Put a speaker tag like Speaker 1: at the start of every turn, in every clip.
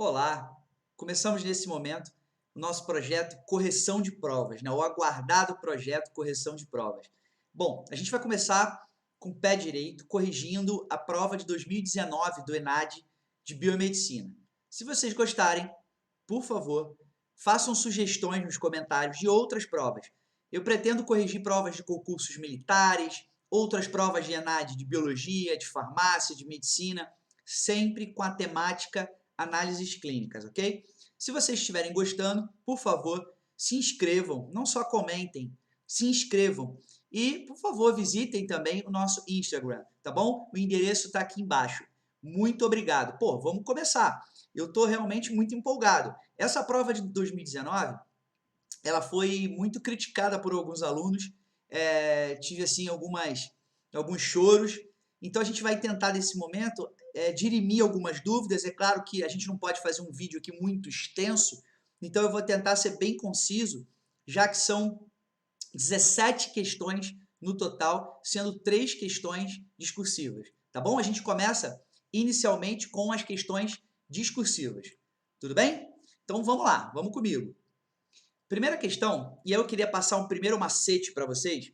Speaker 1: Olá! Começamos nesse momento o nosso projeto Correção de Provas, né? O aguardado projeto Correção de Provas. Bom, a gente vai começar com o pé direito, corrigindo a prova de 2019 do ENAD de Biomedicina. Se vocês gostarem, por favor, façam sugestões nos comentários de outras provas. Eu pretendo corrigir provas de concursos militares, outras provas de ENAD de Biologia, de Farmácia, de Medicina, sempre com a temática análises clínicas, ok? Se vocês estiverem gostando, por favor, se inscrevam, não só comentem, se inscrevam. E, por favor, visitem também o nosso Instagram, tá bom? O endereço está aqui embaixo. Muito obrigado. Pô, vamos começar. Eu estou realmente muito empolgado. Essa prova de 2019, ela foi muito criticada por alguns alunos. Tive, assim, alguns choros. Então, a gente vai tentar, nesse momento, dirimir algumas dúvidas. É claro que a gente não pode fazer um vídeo aqui muito extenso, então eu vou tentar ser bem conciso, já que são 17 questões no total, sendo 3 questões discursivas, tá bom? A gente começa inicialmente com as questões discursivas, tudo bem? Então vamos lá, vamos comigo. Primeira questão, e eu queria passar um primeiro macete para vocês.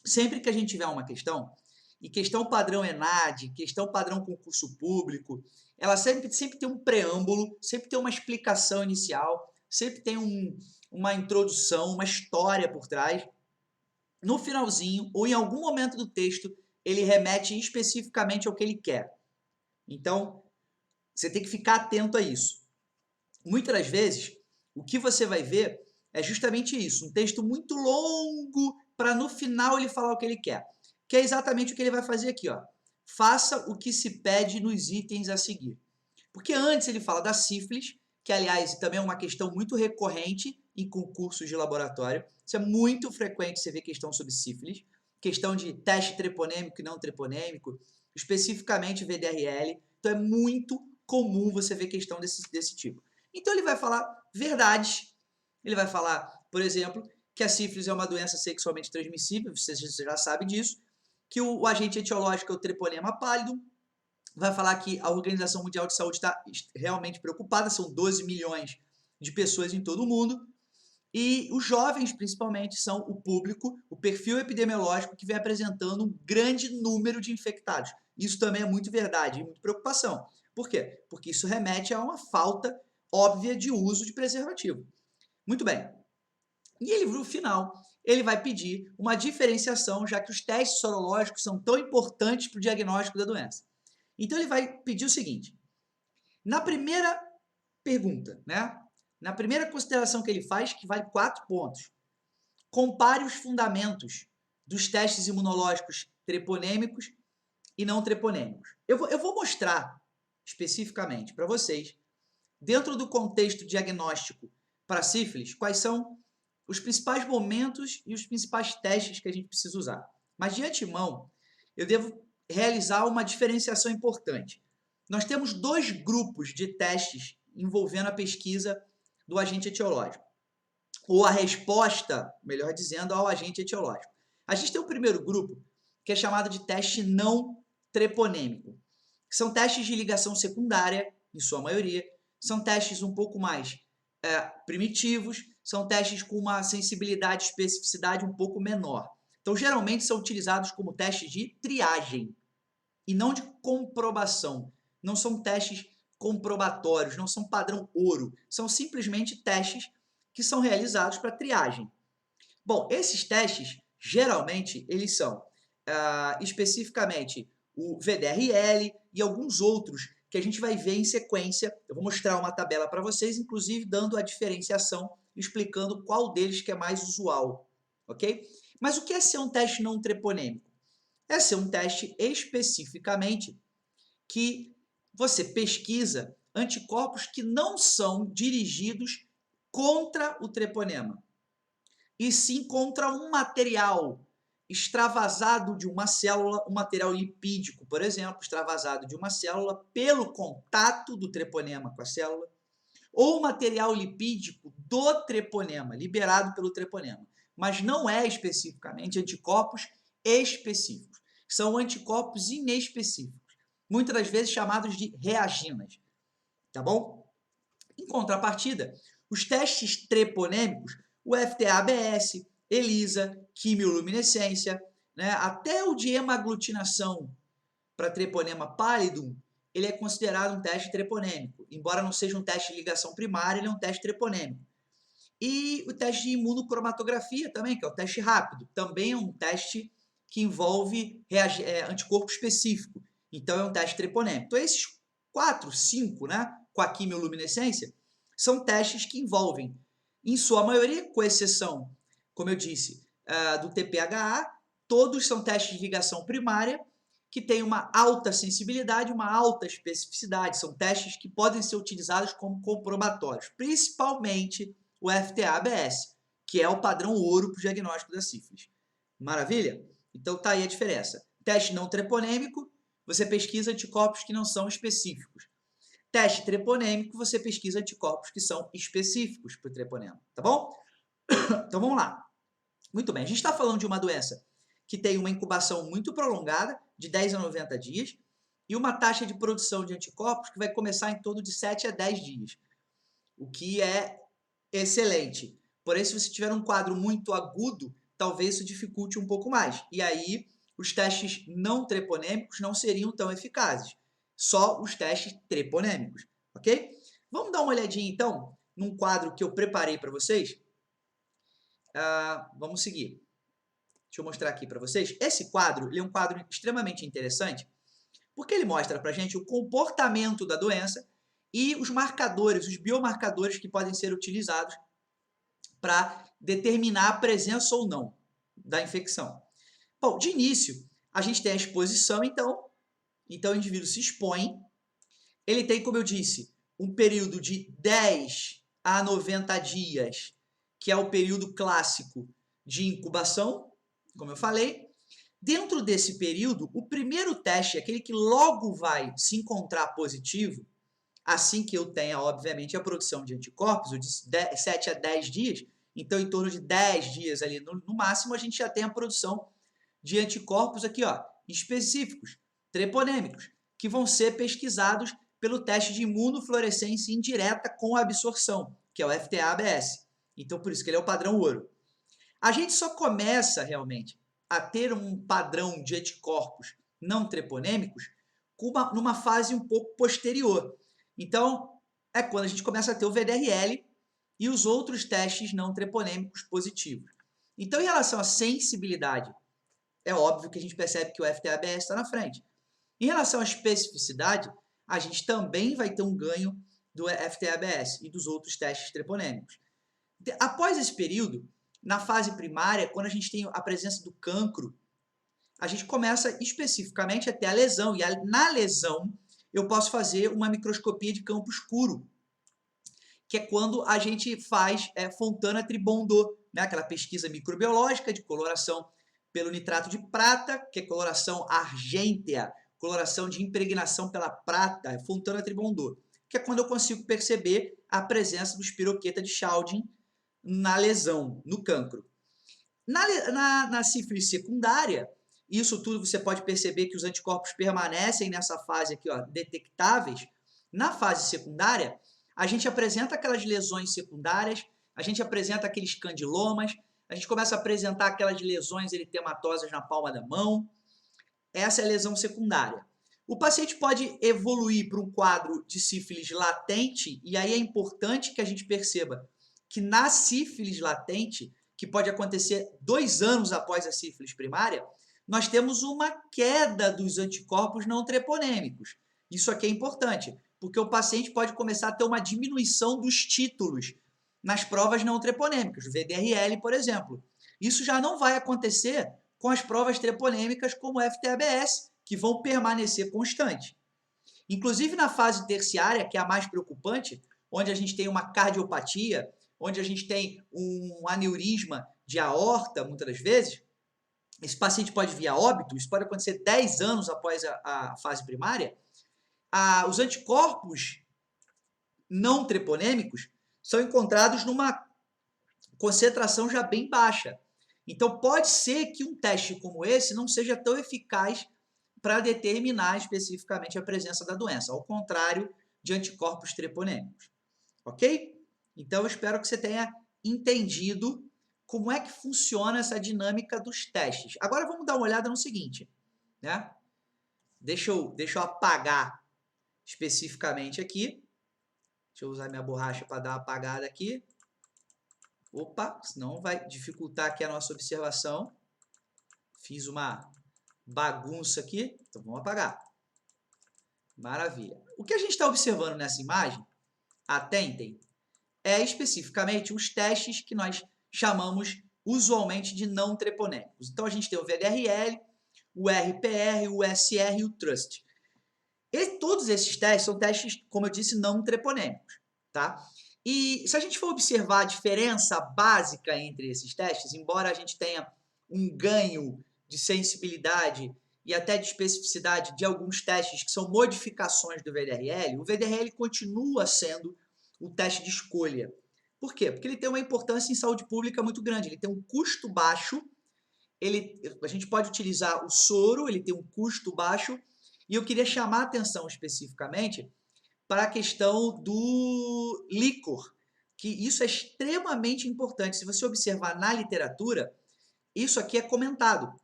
Speaker 1: Sempre que a gente tiver uma questão, e questão padrão ENAD, questão padrão concurso público, ela sempre tem um preâmbulo, sempre tem uma explicação inicial, sempre tem uma introdução, uma história por trás. No finalzinho, ou em algum momento do texto, ele remete especificamente ao que ele quer. Então, você tem que ficar atento a isso. Muitas das vezes, o que você vai ver é justamente isso, um texto muito longo para no final ele falar o que ele quer. Que é exatamente o que ele vai fazer aqui, ó. Faça o que se pede nos itens a seguir. Porque antes ele fala da sífilis, que aliás também é uma questão muito recorrente em concursos de laboratório. Isso é muito frequente você ver questão sobre sífilis, questão de teste treponêmico e não treponêmico, especificamente VDRL. Então é muito comum você ver questão desse tipo. Então ele vai falar verdades, ele vai falar, por exemplo, que a sífilis é uma doença sexualmente transmissível, você já sabe disso, que o agente etiológico é o treponema pálido, vai falar que a Organização Mundial de Saúde está realmente preocupada, são 12 milhões de pessoas em todo o mundo, e os jovens, principalmente, são o público, o perfil epidemiológico que vem apresentando um grande número de infectados. Isso também é muito verdade e muita preocupação. Por quê? Porque isso remete a uma falta óbvia de uso de preservativo. Muito bem. E ele, no final, ele vai pedir uma diferenciação, já que os testes sorológicos são tão importantes para o diagnóstico da doença. Então ele vai pedir o seguinte: na primeira pergunta, né? Na primeira consideração que ele faz, que vale 4 pontos, compare os fundamentos dos testes imunológicos treponêmicos e não treponêmicos. Eu vou mostrar especificamente para vocês, dentro do contexto diagnóstico para sífilis, quais são os principais momentos e os principais testes que a gente precisa usar. Mas de antemão, eu devo realizar uma diferenciação importante. Nós temos 2 grupos de testes envolvendo a pesquisa do agente etiológico, ou a resposta, melhor dizendo, ao agente etiológico. A gente tem o primeiro grupo, que é chamado de teste não treponêmico, que são testes de ligação secundária, em sua maioria, são testes um pouco mais primitivos, são testes com uma sensibilidade e especificidade um pouco menor. Então, geralmente são utilizados como testes de triagem e não de comprovação. Não são testes comprobatórios, não são padrão ouro, são simplesmente testes que são realizados para triagem. Bom, esses testes, geralmente, eles são especificamente o VDRL e alguns outros que a gente vai ver em sequência. Eu vou mostrar uma tabela para vocês, inclusive dando a diferenciação, explicando qual deles que é mais usual, ok? Mas o que é ser um teste não treponêmico? É ser um teste especificamente que você pesquisa anticorpos que não são dirigidos contra o treponema, e sim contra um material extravasado de uma célula, um material lipídico, por exemplo, extravasado de uma célula pelo contato do treponema com a célula, ou material lipídico do treponema, liberado pelo treponema, mas não é especificamente anticorpos específicos, são anticorpos inespecíficos, muitas das vezes chamados de reaginas, tá bom? Em contrapartida, os testes treponêmicos, o FTA-ABS, ELISA, quimioluminescência, né, até o de hemaglutinação para treponema pallidum, ele é considerado um teste treponêmico. Embora não seja um teste de ligação primária, ele é um teste treponêmico. E o teste de imunocromatografia também, que é o teste rápido, também é um teste que envolve anticorpo específico. Então, é um teste treponêmico. Então, esses 4, 5, né, com a quimioluminescência, são testes que envolvem, em sua maioria, com exceção, como eu disse, do TPHA, todos são testes de ligação primária, que têm uma alta sensibilidade, uma alta especificidade. São testes que podem ser utilizados como comprobatórios, principalmente o FTA-ABS, que é o padrão ouro para o diagnóstico da sífilis. Maravilha? Então tá aí a diferença. Teste não treponêmico, você pesquisa anticorpos que não são específicos. Teste treponêmico, você pesquisa anticorpos que são específicos para o treponema, tá bom? Então vamos lá. Muito bem, a gente está falando de uma doença que tem uma incubação muito prolongada, de 10 a 90 dias, e uma taxa de produção de anticorpos que vai começar em torno de 7 a 10 dias, o que é excelente. Porém, se você tiver um quadro muito agudo, talvez isso dificulte um pouco mais. E aí, os testes não treponêmicos não seriam tão eficazes. Só os testes treponêmicos, ok? Vamos dar uma olhadinha, então, num quadro que eu preparei para vocês. Vamos seguir. Deixa eu mostrar aqui para vocês. Esse quadro ele é um quadro extremamente interessante, porque ele mostra para a gente o comportamento da doença e os marcadores, os biomarcadores que podem ser utilizados para determinar a presença ou não da infecção. Bom, de início, a gente tem a exposição, então o indivíduo se expõe, ele tem, como eu disse, um período de 10 a 90 dias, que é o período clássico de incubação, como eu falei. Dentro desse período, o primeiro teste, aquele que logo vai se encontrar positivo, assim que eu tenha, obviamente, a produção de anticorpos, de 7 a 10 dias, então em torno de 10 dias ali no máximo, a gente já tem a produção de anticorpos aqui, ó, específicos, treponêmicos, que vão ser pesquisados pelo teste de imunofluorescência indireta com absorção, que é o FTA-ABS. Então, por isso que ele é o padrão ouro. A gente só começa realmente a ter um padrão de anticorpos não treponêmicos numa fase um pouco posterior. Então, é quando a gente começa a ter o VDRL e os outros testes não treponêmicos positivos. Então, em relação à sensibilidade, é óbvio que a gente percebe que o FTA-ABS está na frente. Em relação à especificidade, a gente também vai ter um ganho do FTA-ABS e dos outros testes treponêmicos. Após esse período, na fase primária, quando a gente tem a presença do cancro, a gente começa especificamente a ter a lesão. E na lesão, eu posso fazer uma microscopia de campo escuro, que é quando a gente faz Fontana Tribondot, né? Aquela pesquisa microbiológica de coloração pelo nitrato de prata, que é coloração argêntea, coloração de impregnação pela prata, Fontana Tribondot, que é quando eu consigo perceber a presença do espiroqueta de Chaudin na lesão, no cancro. Na sífilis secundária, isso tudo você pode perceber que os anticorpos permanecem nessa fase aqui, ó, detectáveis. Na fase secundária, a gente apresenta aquelas lesões secundárias, a gente apresenta aqueles candilomas, a gente começa a apresentar aquelas lesões eritematosas na palma da mão. Essa é a lesão secundária. O paciente pode evoluir para um quadro de sífilis latente, e aí é importante que a gente perceba que na sífilis latente, que pode acontecer 2 anos após a sífilis primária, nós temos uma queda dos anticorpos não treponêmicos. Isso aqui é importante, porque o paciente pode começar a ter uma diminuição dos títulos nas provas não treponêmicas, VDRL, por exemplo. Isso já não vai acontecer com as provas treponêmicas como o FTA-ABS, que vão permanecer constantes. Inclusive na fase terciária, que é a mais preocupante, onde a gente tem uma cardiopatia, onde a gente tem um aneurisma de aorta, muitas das vezes, esse paciente pode vir a óbito, isso pode acontecer 10 anos após a fase primária. Os anticorpos não treponêmicos são encontrados numa concentração já bem baixa. Então, pode ser que um teste como esse não seja tão eficaz para determinar especificamente a presença da doença, ao contrário de anticorpos treponêmicos. ok? Então, eu espero que você tenha entendido como é que funciona essa dinâmica dos testes. Agora, vamos dar uma olhada no seguinte, né? Deixa eu apagar especificamente aqui. Deixa eu usar minha borracha para dar uma apagada aqui. Opa, senão vai dificultar aqui a nossa observação. Fiz uma bagunça aqui, então vamos apagar. Maravilha. O que a gente está observando nessa imagem, atentem, é especificamente os testes que nós chamamos usualmente de não treponêmicos. Então, a gente tem o VDRL, o RPR, o SR e o Trust. E todos esses testes são testes, como eu disse, não treponêmicos, tá? E se a gente for observar a diferença básica entre esses testes, embora a gente tenha um ganho de sensibilidade e até de especificidade de alguns testes que são modificações do VDRL, o VDRL continua sendo o teste de escolha. Por quê? Porque ele tem uma importância em saúde pública muito grande, ele tem um custo baixo, a gente pode utilizar o soro, ele tem um custo baixo, e eu queria chamar a atenção especificamente para a questão do líquor, que isso é extremamente importante. Se você observar na literatura, isso aqui é comentado.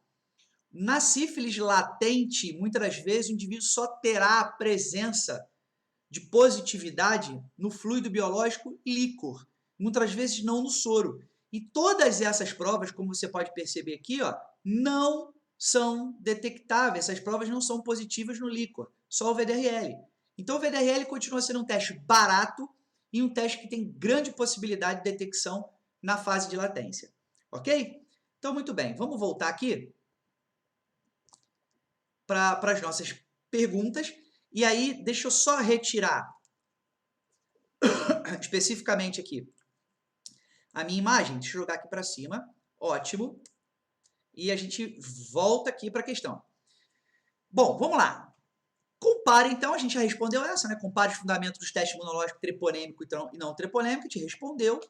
Speaker 1: Na sífilis latente, muitas das vezes o indivíduo só terá a presença de positividade no fluido biológico líquor, muitas vezes não no soro. E todas essas provas, como você pode perceber aqui, ó, não são detectáveis, essas provas não são positivas no líquor, só o VDRL. Então o VDRL continua sendo um teste barato e um teste que tem grande possibilidade de detecção na fase de latência. Ok? Então, muito bem, vamos voltar aqui para as nossas perguntas. E aí, deixa eu só retirar especificamente aqui a minha imagem. Deixa eu jogar aqui para cima. Ótimo. E a gente volta aqui para a questão. Bom, vamos lá. Compare, então, a gente já respondeu essa, né? Compare os fundamentos dos testes imunológicos treponêmico e não treponêmico, a gente respondeu.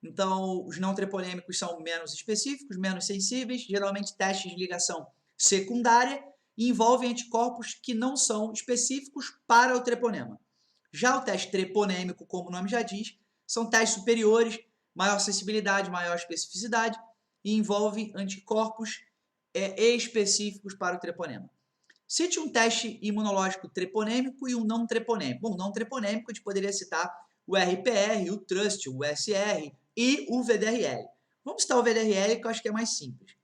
Speaker 1: Então, os não treponêmicos são menos específicos, menos sensíveis, geralmente testes de ligação secundária e envolvem anticorpos que não são específicos para o treponema. Já o teste treponêmico, como o nome já diz, são testes superiores, maior sensibilidade, maior especificidade e envolvem anticorpos específicos para o treponema. Cite um teste imunológico treponêmico e um não treponêmico. Bom, não treponêmico a gente poderia citar o RPR, o Trust, o SR e o VDRL. Vamos citar o VDRL, que eu acho que é mais simples.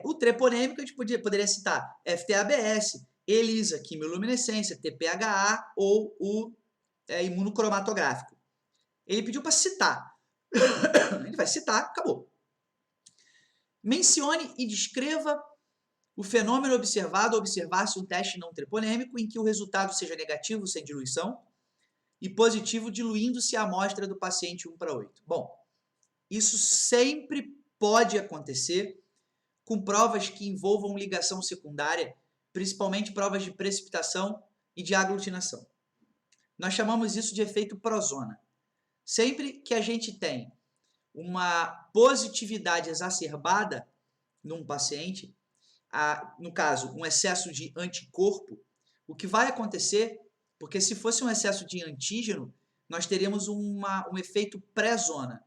Speaker 1: O treponêmico a gente poderia citar FTABS, ELISA, quimioluminescência, TPHA ou o imunocromatográfico. Ele pediu para citar. Ele vai citar, acabou. Mencione e descreva o fenômeno observado ao observar-se um teste não treponêmico em que o resultado seja negativo sem diluição e positivo diluindo-se a amostra do paciente 1:8. Bom, isso sempre pode acontecer com provas que envolvam ligação secundária, principalmente provas de precipitação e de aglutinação. Nós chamamos isso de efeito prozona. Sempre que a gente tem uma positividade exacerbada num paciente, no caso, um excesso de anticorpo, o que vai acontecer, porque se fosse um excesso de antígeno, nós teríamos um efeito pré-zona.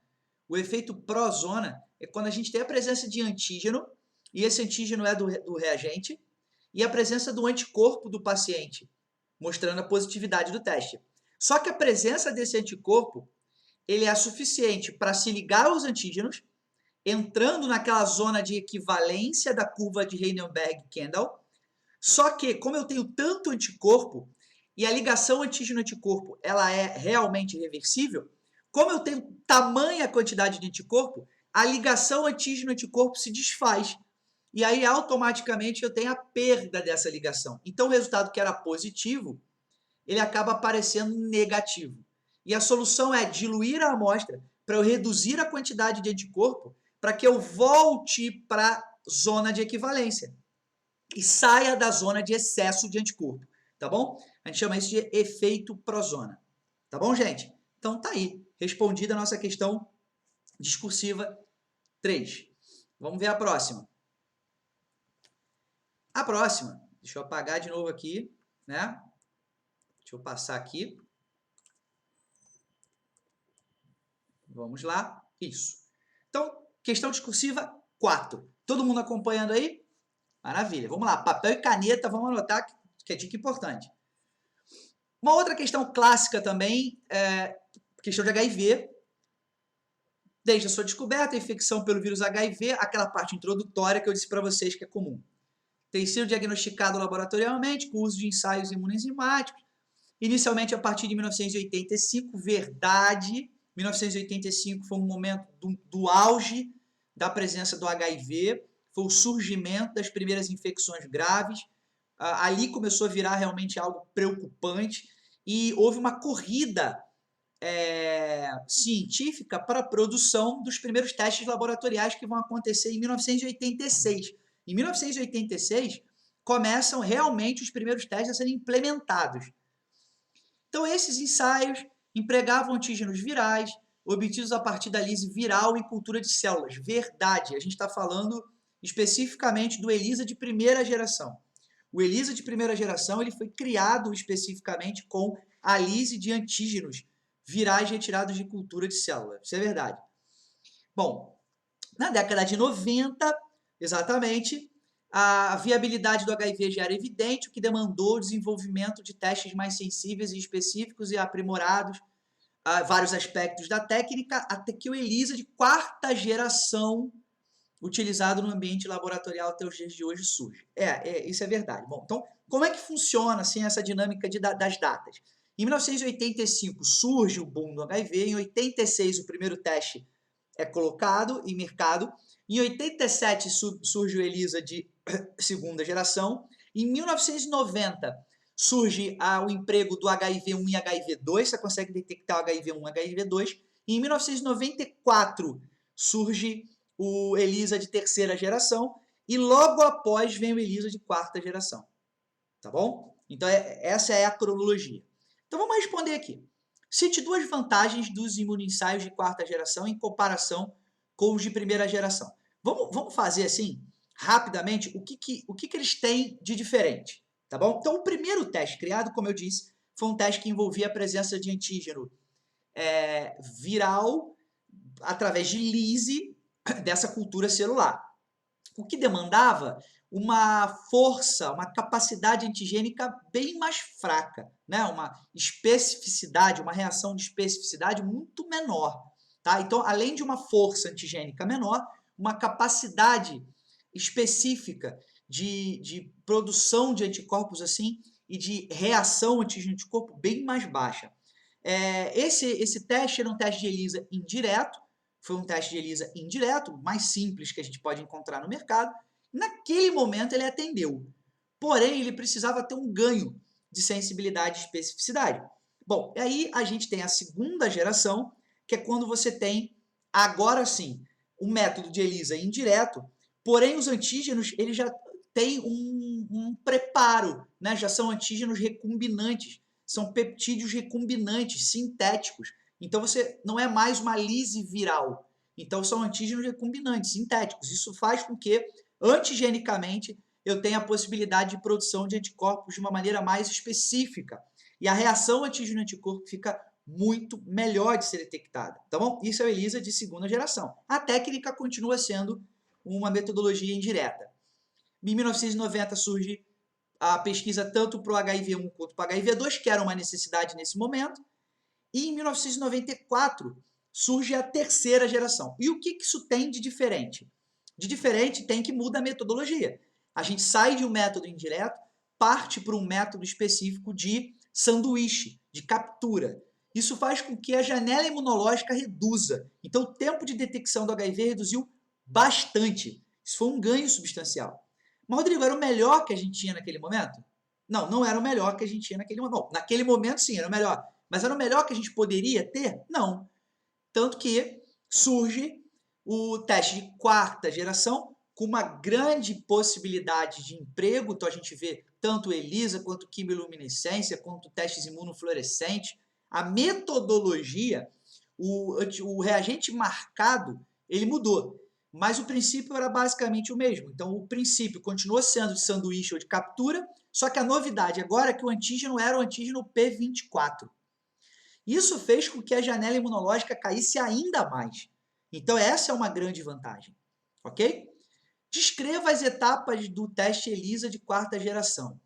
Speaker 1: O efeito pró-zona é quando a gente tem a presença de antígeno, e esse antígeno é do reagente, e a presença do anticorpo do paciente, mostrando a positividade do teste. Só que a presença desse anticorpo, ele é suficiente para se ligar aos antígenos, entrando naquela zona de equivalência da curva de Heisenberg-Kendall. Só que, como eu tenho tanto anticorpo, e a ligação antígeno-anticorpo ela é realmente reversível, como eu tenho tamanha quantidade de anticorpo, a ligação antígeno-anticorpo se desfaz. E aí, automaticamente, eu tenho a perda dessa ligação. Então, o resultado que era positivo, ele acaba aparecendo negativo. E a solução é diluir a amostra para eu reduzir a quantidade de anticorpo para que eu volte para a zona de equivalência e saia da zona de excesso de anticorpo, tá bom? A gente chama isso de efeito prozona, tá bom, gente? Então tá aí, respondida a nossa questão discursiva 3. Vamos ver a próxima. A próxima, deixa eu apagar de novo aqui, né? Deixa eu passar aqui. Vamos lá. Isso. Então, questão discursiva 4. Todo mundo acompanhando aí? Maravilha. Vamos lá. Papel e caneta, vamos anotar que é dica importante. Uma outra questão clássica também é questão de HIV. Desde a sua descoberta, a infecção pelo vírus HIV, aquela parte introdutória que eu disse para vocês que é comum. Tem sido diagnosticado laboratorialmente com o uso de ensaios imunoenzimáticos, inicialmente a partir de 1985, verdade. 1985 foi um momento do auge da presença do HIV, foi o surgimento das primeiras infecções graves. Ali começou a virar realmente algo preocupante e houve uma corrida científica para a produção dos primeiros testes laboratoriais que vão acontecer em 1986. Em 1986, começam realmente os primeiros testes a serem implementados. Então, esses ensaios empregavam antígenos virais, obtidos a partir da lise viral em cultura de células. Verdade, a gente está falando especificamente do ELISA de primeira geração. O ELISA de primeira geração ele foi criado especificamente com a lise de antígenos virais retirados de cultura de célula. Isso é verdade. Bom, na década de 90, exatamente, a viabilidade do HIV já era evidente, o que demandou o desenvolvimento de testes mais sensíveis e específicos e aprimorados a vários aspectos da técnica, até que o ELISA de quarta geração, utilizado no ambiente laboratorial até os dias de hoje, surge. Isso é verdade. Bom, então, como é que funciona assim, essa dinâmica das datas? Em 1985 surge o boom do HIV, em 86 o primeiro teste é colocado em mercado, em 87 surge o ELISA de segunda geração, em 1990 surge o emprego do HIV1 e HIV2, você consegue detectar o HIV1 e HIV2, e em 1994 surge o ELISA de terceira geração, e logo após vem o ELISA de quarta geração. Tá bom? Então, essa é a cronologia. Então, vamos responder aqui. Cite duas vantagens dos imunoensaios de quarta geração em comparação com os de primeira geração. Vamos fazer assim, rapidamente, o que eles têm de diferente. Tá bom? Então, o primeiro teste criado, como eu disse, foi um teste que envolvia a presença de antígeno viral através de lise dessa cultura celular. O que demandava uma força, uma capacidade antigênica bem mais fraca, né? Uma especificidade, uma reação de especificidade muito menor. Tá? Então, além de uma força antigênica menor, uma capacidade específica de produção de anticorpos assim e de reação antígeno-anticorpo bem mais baixa. Esse teste era um teste de ELISA indireto, foi um teste de ELISA indireto, mais simples que a gente pode encontrar no mercado. Naquele momento ele atendeu, porém ele precisava ter um ganho de sensibilidade e especificidade. Bom, e aí a gente tem a segunda geração, que é quando você tem, agora sim, um método de ELISA indireto, porém os antígenos eles já têm um preparo, né? Já são antígenos recombinantes, são peptídeos recombinantes, sintéticos. Então, você não é mais uma lise viral. Então, são antígenos recombinantes, sintéticos. Isso faz com que, antigenicamente, eu tenha a possibilidade de produção de anticorpos de uma maneira mais específica. E a reação antígeno-anticorpo fica muito melhor de ser detectada. Tá bom? Isso é o ELISA de segunda geração. A técnica continua sendo uma metodologia indireta. Em 1990 surge a pesquisa tanto para o HIV1 quanto para o HIV2, que era uma necessidade nesse momento. E em 1994 surge a terceira geração. E o que isso tem de diferente? De diferente tem que muda a metodologia. A gente sai de um método indireto, parte para um método específico de sanduíche, de captura. Isso faz com que a janela imunológica reduza. Então, o tempo de detecção do HIV reduziu bastante. Isso foi um ganho substancial. Mas, Rodrigo, era o melhor que a gente tinha naquele momento? Não, não era o melhor que a gente tinha naquele momento. Bom, naquele momento, sim, era o melhor. Mas era o melhor que a gente poderia ter? Não. Tanto que surge o teste de quarta geração com uma grande possibilidade de emprego. Então, a gente vê tanto ELISA, quanto quimiluminescência, quanto testes imunofluorescentes. A metodologia, o reagente marcado, ele mudou. Mas o princípio era basicamente o mesmo. Então, o princípio continua sendo de sanduíche ou de captura, só que a novidade agora é que o antígeno era o antígeno P24. Isso fez com que a janela imunológica caísse ainda mais. Então, essa é uma grande vantagem, ok? Descreva as etapas do teste ELISA de quarta geração.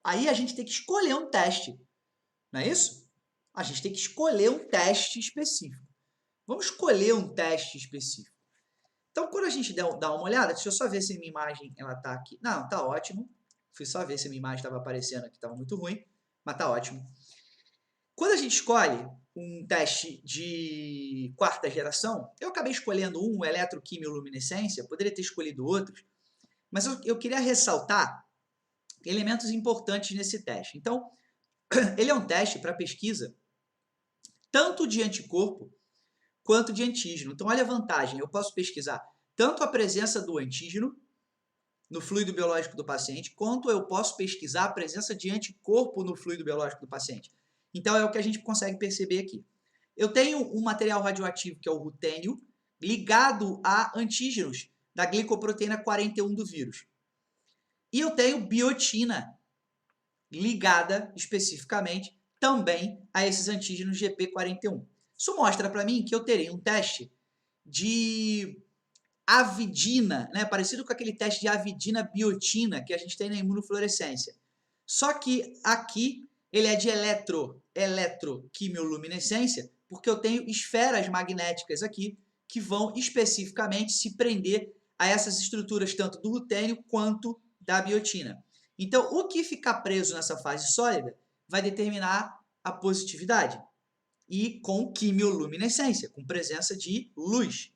Speaker 1: Aí a gente tem que escolher um teste, não é isso? A gente tem que escolher um teste específico. Vamos escolher um teste específico. Então, quando a gente dá uma olhada, deixa eu só ver se a minha imagem está aqui. Não, está ótimo. Fui só ver se a minha imagem estava aparecendo aqui, estava muito ruim, mas está ótimo. Quando a gente escolhe um teste de quarta geração, eu acabei escolhendo um, eletroquimioluminescência, poderia ter escolhido outros, mas eu queria ressaltar elementos importantes nesse teste. Então, ele é um teste para pesquisa tanto de anticorpo quanto de antígeno. Então, olha a vantagem, eu posso pesquisar tanto a presença do antígeno no fluido biológico do paciente, quanto eu posso pesquisar a presença de anticorpo no fluido biológico do paciente. Então, é o que a gente consegue perceber aqui. Eu tenho um material radioativo, que é o rutênio, ligado a antígenos da glicoproteína 41 do vírus. E eu tenho biotina ligada especificamente também a esses antígenos GP41. Isso mostra para mim que eu terei um teste de avidina, né, parecido com aquele teste de avidina biotina que a gente tem na imunofluorescência. Só que aqui ele é de eletroquimioluminescência, porque eu tenho esferas magnéticas aqui que vão especificamente se prender a essas estruturas tanto do rutênio quanto da biotina. Então, o que ficar preso nessa fase sólida vai determinar a positividade e com quimioluminescência, com presença de luz.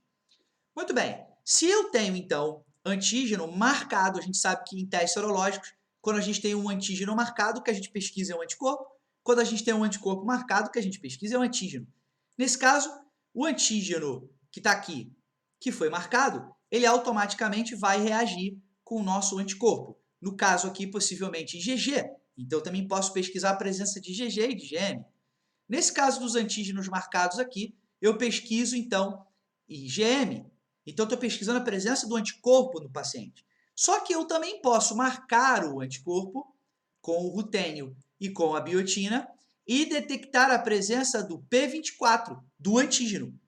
Speaker 1: Muito bem, se eu tenho então antígeno marcado, a gente sabe que em testes serológicos, quando a gente tem um antígeno marcado, o que a gente pesquisa é um anticorpo, quando a gente tem um anticorpo marcado, o que a gente pesquisa é um antígeno. Nesse caso, o antígeno que está aqui, que foi marcado, ele automaticamente vai reagir com o nosso anticorpo. No caso aqui, possivelmente IgG. Então, também posso pesquisar a presença de IgG e de IgM. Nesse caso dos antígenos marcados aqui, eu pesquiso, então, IgM. Então, estou pesquisando a presença do anticorpo no paciente. Só que eu também posso marcar o anticorpo com o rutênio e com a biotina e detectar a presença do P24, do antígeno.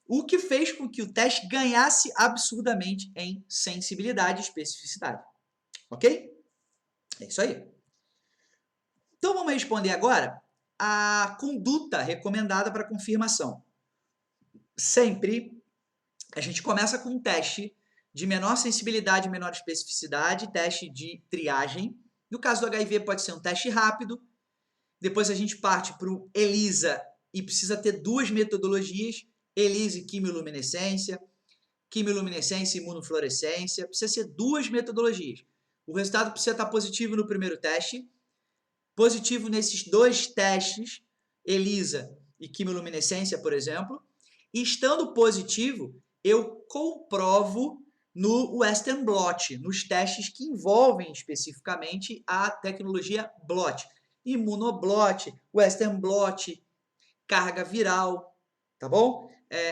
Speaker 1: O que fez com que o teste ganhasse absurdamente em sensibilidade e especificidade. Ok? É isso aí. Então, vamos responder agora a conduta recomendada para confirmação. Sempre a gente começa com um teste de menor sensibilidade e menor especificidade, teste de triagem. No caso do HIV, pode ser um teste rápido. Depois a gente parte para o ELISA e precisa ter duas metodologias, ELISA e quimioluminescência e imunofluorescência. Precisa ser duas metodologias. O resultado precisa estar positivo no primeiro teste, positivo nesses dois testes, ELISA e quimioluminescência, por exemplo, e estando positivo, eu comprovo no Western blot, nos testes que envolvem especificamente a tecnologia blot. Imunoblot, Western blot, carga viral, tá bom?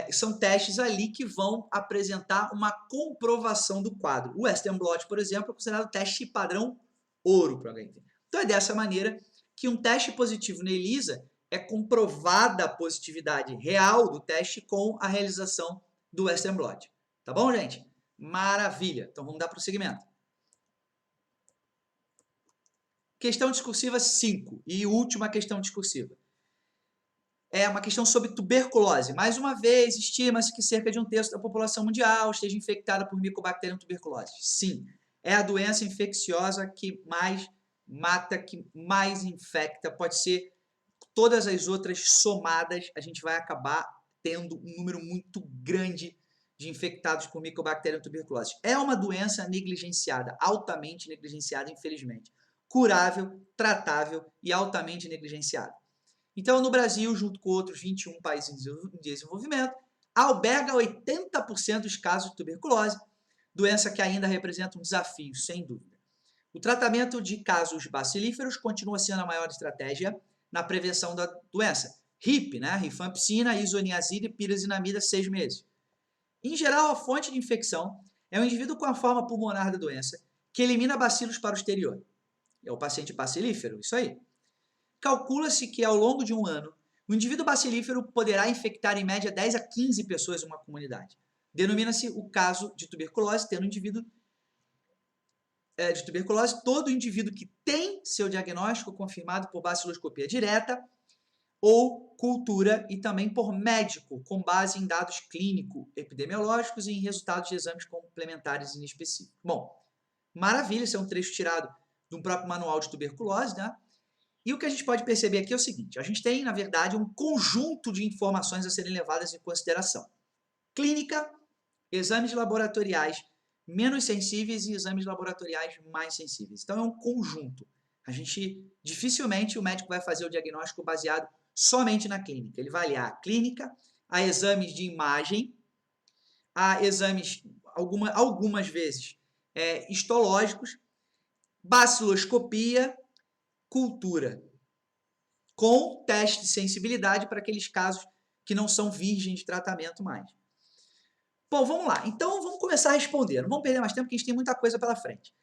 Speaker 1: São testes ali que vão apresentar uma comprovação do quadro. O Western blot, por exemplo, é considerado teste padrão ouro para HIV. Então é dessa maneira que um teste positivo na ELISA é comprovada a positividade real do teste com a realização do Western blot. Tá bom, gente? Maravilha. Então vamos dar prosseguimento. Questão discursiva 5 e última questão discursiva. É uma questão sobre tuberculose. Mais uma vez, estima-se que cerca de 1/3 da população mundial esteja infectada por Mycobacterium tuberculose. Sim, é a doença infecciosa que mais mata, que mais infecta. Pode ser todas as outras somadas, a gente vai acabar tendo um número muito grande de infectados por Mycobacterium tuberculose. É uma doença negligenciada, altamente negligenciada, infelizmente. Curável, tratável e altamente negligenciada. Então, no Brasil, junto com outros 21 países em desenvolvimento, alberga 80% dos casos de tuberculose, doença que ainda representa um desafio, sem dúvida. O tratamento de casos bacilíferos continua sendo a maior estratégia na prevenção da doença. RIP, né? Rifampicina, isoniazida e pirazinamida, 6 meses. Em geral, a fonte de infecção é o indivíduo com a forma pulmonar da doença, que elimina bacilos para o exterior. É o paciente bacilífero, isso aí. Calcula-se que ao longo de um ano, O indivíduo bacilífero poderá infectar em média 10 a 15 pessoas em uma comunidade. Denomina-se o caso de tuberculose, tendo indivíduo de tuberculose, todo indivíduo que tem seu diagnóstico confirmado por baciloscopia direta ou cultura e também por médico, com base em dados clínico-epidemiológicos e em resultados de exames complementares inespecíficos. Bom, maravilha, esse é um trecho tirado de um próprio manual de tuberculose, né? E o que a gente pode perceber aqui é o seguinte, a gente tem, na verdade, um conjunto de informações a serem levadas em consideração. Clínica, exames laboratoriais menos sensíveis e exames laboratoriais mais sensíveis. Então, é um conjunto. Dificilmente o médico vai fazer o diagnóstico baseado somente na clínica. Ele vai aliar a clínica, a exames de imagem, a exames, algumas vezes, histológicos, baciloscopia, cultura, com teste de sensibilidade para aqueles casos que não são virgens de tratamento mais. Bom, vamos lá. Então, vamos começar a responder. Não vamos perder mais tempo, porque a gente tem muita coisa pela frente.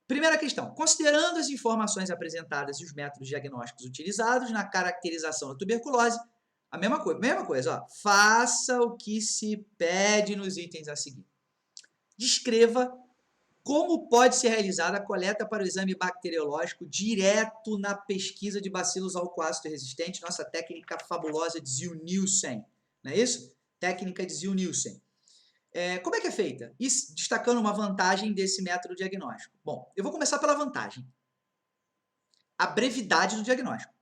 Speaker 1: Primeira questão. Considerando as informações apresentadas e os métodos diagnósticos utilizados na caracterização da tuberculose, a mesma coisa, ó. Faça o que se pede nos itens a seguir. Descreva como pode ser realizada a coleta para o exame bacteriológico direto na pesquisa de bacilos alcoácido resistentes, nossa técnica fabulosa de Ziehl-Neelsen, não é isso? Técnica de Ziehl-Neelsen. Como é que é feita? E destacando uma vantagem desse método diagnóstico. Bom, eu vou começar pela vantagem. A brevidade do diagnóstico.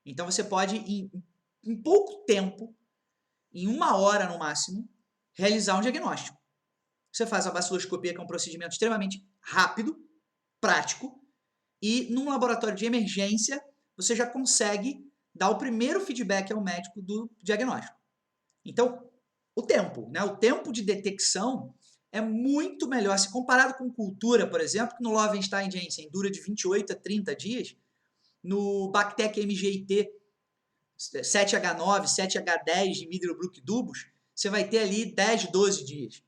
Speaker 1: Então, você pode, em pouco tempo, em 1 hora no máximo, realizar um diagnóstico. Você faz a baciloscopia, que é um procedimento extremamente rápido, prático, e num laboratório de emergência, você já consegue dar o primeiro feedback ao médico do diagnóstico. Então, o tempo de detecção é muito melhor. Se comparado com cultura, por exemplo, que no Loewenstein Janssen dura de 28 a 30 dias, no Bactec MGIT 7H9, 7H10 de Middelbrook-Dubus, você vai ter ali 10, 12 dias.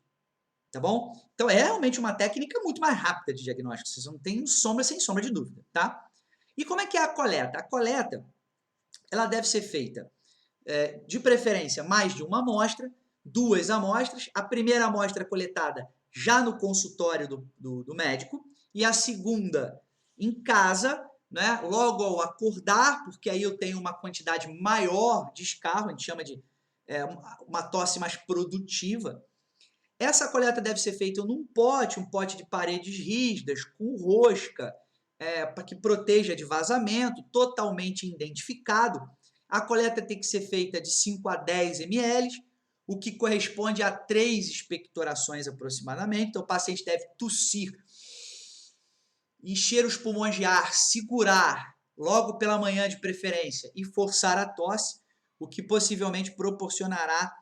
Speaker 1: Tá bom? Então, é realmente uma técnica muito mais rápida de diagnóstico. Vocês não têm sem sombra de dúvida, tá? E como é que é a coleta? A coleta, ela deve ser feita, de preferência, mais de uma amostra, 2 amostras. A primeira amostra coletada já no consultório do médico e a segunda em casa, né? Logo ao acordar, porque aí eu tenho uma quantidade maior de escarro, a gente chama de uma tosse mais produtiva. Essa coleta deve ser feita num pote, um pote de paredes rígidas, com rosca, para que proteja de vazamento, totalmente identificado. A coleta tem que ser feita de 5 a 10 ml, o que corresponde a 3 expectorações aproximadamente. Então, o paciente deve tossir, encher os pulmões de ar, segurar logo pela manhã de preferência e forçar a tosse, o que possivelmente proporcionará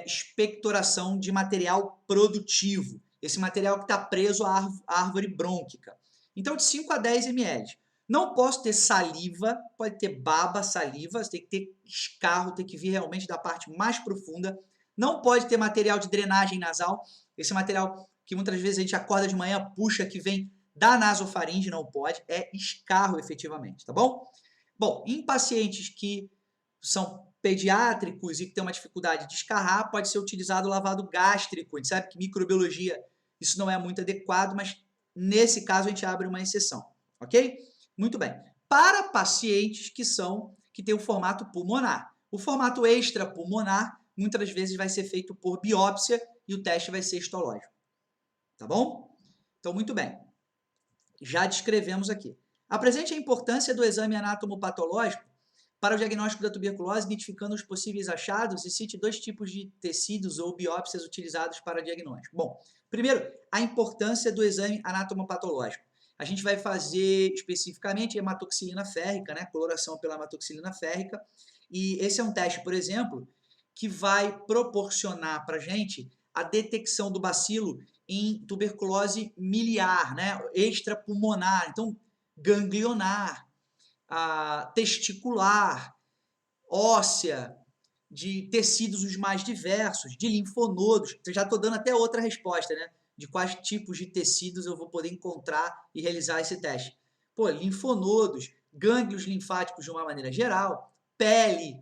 Speaker 1: expectoração de material produtivo, esse material que está preso à árvore brônquica. Então, de 5 a 10 ml. Não posso ter saliva, pode ter baba, saliva, você tem que ter escarro, tem que vir realmente da parte mais profunda. Não pode ter material de drenagem nasal, esse material que muitas vezes a gente acorda de manhã, puxa, que vem da nasofaringe, não pode, é escarro efetivamente, tá bom? Bom, em pacientes que são pediátricos e que tem uma dificuldade de escarrar, pode ser utilizado o lavado gástrico. A gente sabe que microbiologia isso não é muito adequado, mas nesse caso a gente abre uma exceção, ok? Muito bem. Para pacientes que têm o formato pulmonar. O formato extrapulmonar muitas vezes vai ser feito por biópsia e o teste vai ser histológico. Tá bom? Então, muito bem. Já descrevemos aqui. Apresente a importância do exame anatomopatológico para o diagnóstico da tuberculose, identificando os possíveis achados e cite 2 tipos de tecidos ou biópsias utilizados para diagnóstico. Bom, primeiro, a importância do exame anatomopatológico. A gente vai fazer especificamente hematoxilina férrica, né? Coloração pela hematoxilina férrica. E esse é um teste, por exemplo, que vai proporcionar para a gente a detecção do bacilo em tuberculose miliar, né? Extrapulmonar, então ganglionar, testicular, óssea, de tecidos os mais diversos, de linfonodos. Já estou dando até outra resposta, né? De quais tipos de tecidos eu vou poder encontrar e realizar esse teste. Pô, linfonodos, gânglios linfáticos de uma maneira geral, pele,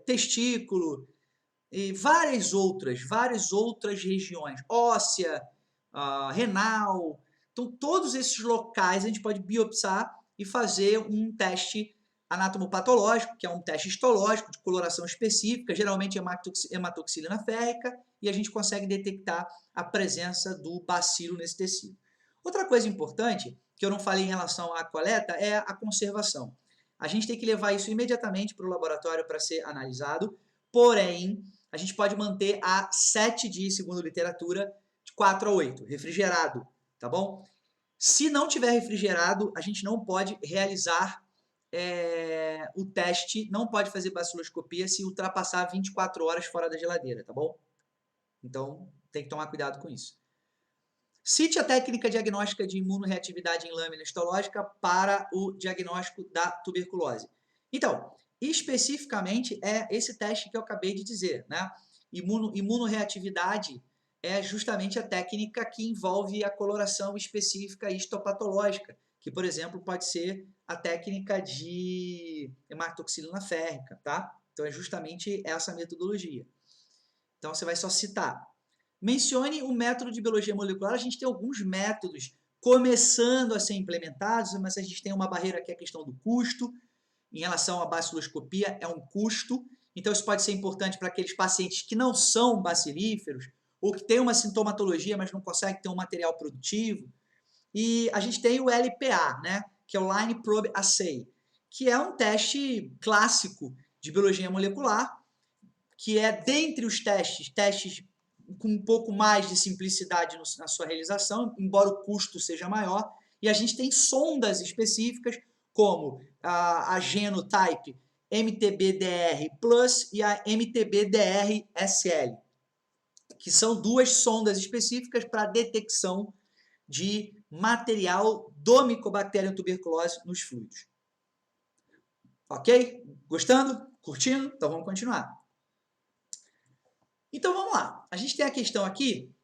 Speaker 1: testículo e várias outras regiões, óssea, renal. Então, todos esses locais a gente pode biopsar e fazer um teste anatomopatológico, que é um teste histológico de coloração específica, geralmente hematoxilina férrica, e a gente consegue detectar a presença do bacilo nesse tecido. Outra coisa importante, que eu não falei em relação à coleta, é a conservação. A gente tem que levar isso imediatamente para o laboratório para ser analisado, porém, a gente pode manter a 7 dias, segundo a literatura, de 4 a 8, refrigerado, tá bom? Se não tiver refrigerado, a gente não pode realizar o teste, não pode fazer baciloscopia se ultrapassar 24 horas fora da geladeira, tá bom? Então, tem que tomar cuidado com isso. Cite a técnica diagnóstica de imunorreatividade em lâmina histológica para o diagnóstico da tuberculose. Então, especificamente é esse teste que eu acabei de dizer, né? Imunorreatividade é justamente a técnica que envolve a coloração específica histopatológica, que, por exemplo, pode ser a técnica de hematoxilina férrica, tá? Então, é justamente essa metodologia. Então, você vai só citar. Mencione o método de biologia molecular. A gente tem alguns métodos começando a ser implementados, mas a gente tem uma barreira que é a questão do custo. Em relação à baciloscopia, é um custo. Então, isso pode ser importante para aqueles pacientes que não são bacilíferos ou que têm uma sintomatologia, mas não conseguem ter um material produtivo. E a gente tem o LPA, né, que é o Line Probe Assay, que é um teste clássico de biologia molecular, que é, dentre os testes com um pouco mais de simplicidade na sua realização, embora o custo seja maior, e a gente tem sondas específicas, como a Genotype MTB-DR Plus e a MTB-DR-SL, que são duas sondas específicas para detecção de material do Mycobacterium tuberculose nos fluidos. Ok? Gostando? Curtindo? Então vamos continuar. Então vamos lá. A gente tem a questão aqui,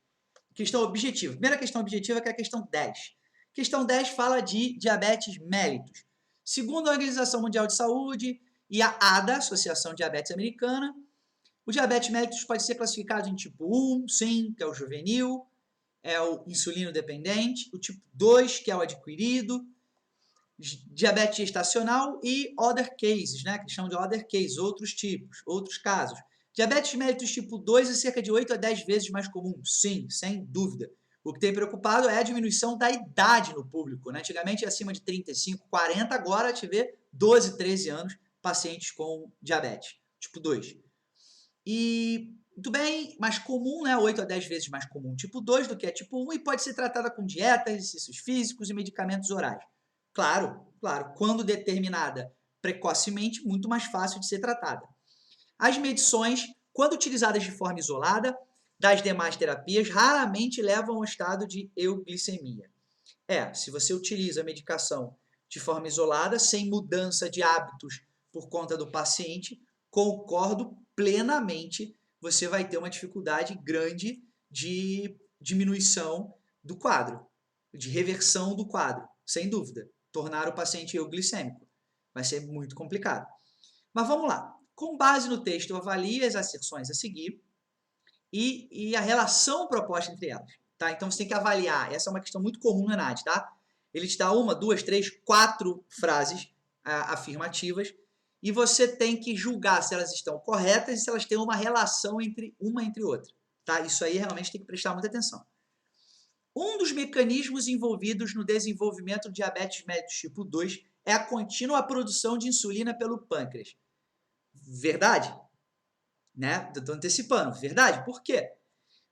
Speaker 1: questão objetiva. Primeira questão objetiva, que é a questão 10. Questão 10 fala de diabetes mellitus. Segundo a Organização Mundial de Saúde e a ADA, Associação Diabetes Americana, o diabetes mellitus pode ser classificado em tipo 1, sim, que é o juvenil, é o insulino dependente, o tipo 2, que é o adquirido, diabetes gestacional e other cases, né, que chamam de other cases, outros tipos, outros casos. Diabetes mellitus tipo 2 é cerca de 8 a 10 vezes mais comum, sim, sem dúvida. O que tem preocupado é a diminuição da idade no público, né? Antigamente acima de 35, 40, agora a gente vê 12, 13 anos pacientes com diabetes tipo 2. E muito bem, mais comum, né? 8 a 10 vezes mais comum tipo 2 do que é tipo 1 e pode ser tratada com dieta, exercícios físicos e medicamentos orais. Claro, quando determinada precocemente, muito mais fácil de ser tratada. As medições, quando utilizadas de forma isolada das demais terapias, raramente levam ao estado de euglicemia. Se você utiliza a medicação de forma isolada, sem mudança de hábitos por conta do paciente, concordo plenamente, você vai ter uma dificuldade grande de diminuição do quadro, de reversão do quadro, sem dúvida. Tornar o paciente euglicêmico vai ser muito complicado. Mas vamos lá. Com base no texto, eu avalio as asserções a seguir e a relação proposta entre elas. Tá? Então, você tem que avaliar. Essa é uma questão muito comum no ENAD, tá? Ele te dá 1, 2, 3, 4 frases afirmativas e você tem que julgar se elas estão corretas e se elas têm uma relação entre uma entre outra. Tá? Isso aí realmente tem que prestar muita atenção. Um dos mecanismos envolvidos no desenvolvimento do diabetes mellitus tipo 2 é a contínua produção de insulina pelo pâncreas. Verdade? Né? Estou antecipando. Verdade? Por quê?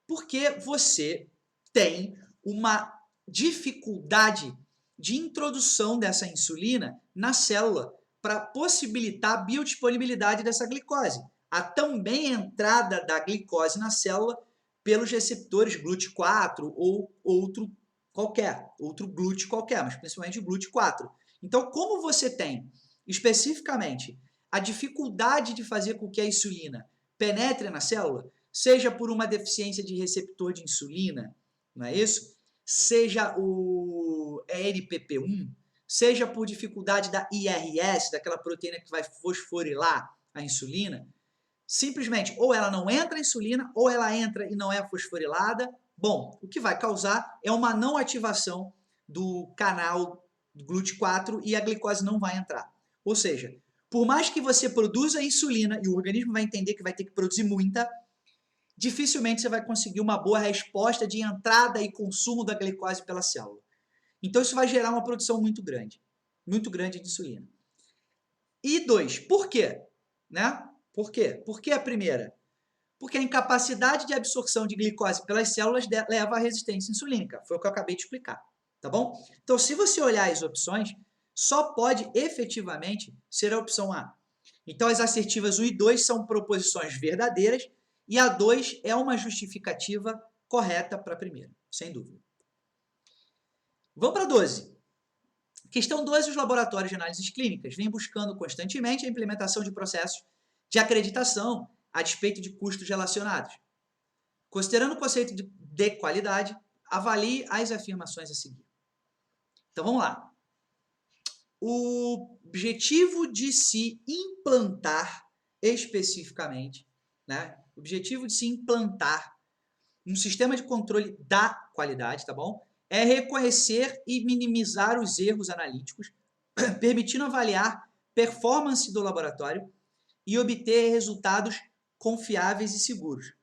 Speaker 1: Porque você tem uma dificuldade de introdução dessa insulina na célula para possibilitar a biodisponibilidade dessa glicose. Há também a entrada da glicose na célula pelos receptores GLUT4 ou outro GLUT qualquer, mas principalmente o GLUT4. Então, como você tem especificamente a dificuldade de fazer com que a insulina penetre na célula, seja por uma deficiência de receptor de insulina, não é isso? Seja o ERPP1, seja por dificuldade da IRS, daquela proteína que vai fosforilar a insulina, simplesmente ou ela não entra a insulina, ou ela entra e não é fosforilada. Bom, o que vai causar é uma não ativação do canal GLUT4 e a glicose não vai entrar. Ou seja, por mais que você produza insulina e o organismo vai entender que vai ter que produzir muita, dificilmente você vai conseguir uma boa resposta de entrada e consumo da glicose pela célula. Então isso vai gerar uma produção muito grande de insulina. E 2, por quê? Né? Por quê? Por que a primeira? Porque a incapacidade de absorção de glicose pelas células leva à resistência insulínica. Foi o que eu acabei de explicar, tá bom? Então, se você olhar as opções, só pode efetivamente ser a opção A. Então, as assertivas 1 e 2 são proposições verdadeiras e a 2 é uma justificativa correta para a primeira, sem dúvida. Vamos para a 12. Questão 12, os laboratórios de análises clínicas vêm buscando constantemente a implementação de processos de acreditação a despeito de custos relacionados. Considerando o conceito de qualidade, avalie as afirmações a seguir. Então, vamos lá. O objetivo de se implantar especificamente, né? O objetivo de se implantar um sistema de controle da qualidade, tá bom? É reconhecer e minimizar os erros analíticos, permitindo avaliar performance do laboratório e obter resultados confiáveis e seguros.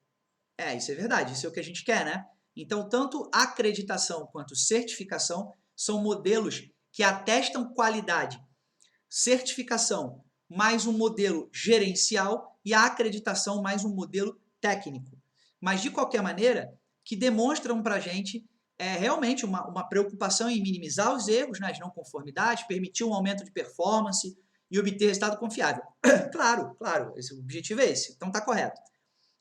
Speaker 1: Isso é verdade, isso é o que a gente quer, né? Então, tanto acreditação quanto certificação são modelos que atestam qualidade. Certificação mais um modelo gerencial e a acreditação mais um modelo técnico. Mas, de qualquer maneira, que demonstram para a gente realmente uma preocupação em minimizar os erros, né, as não conformidades, permitir um aumento de performance e obter resultado confiável. Claro, o objetivo é esse, então está correto.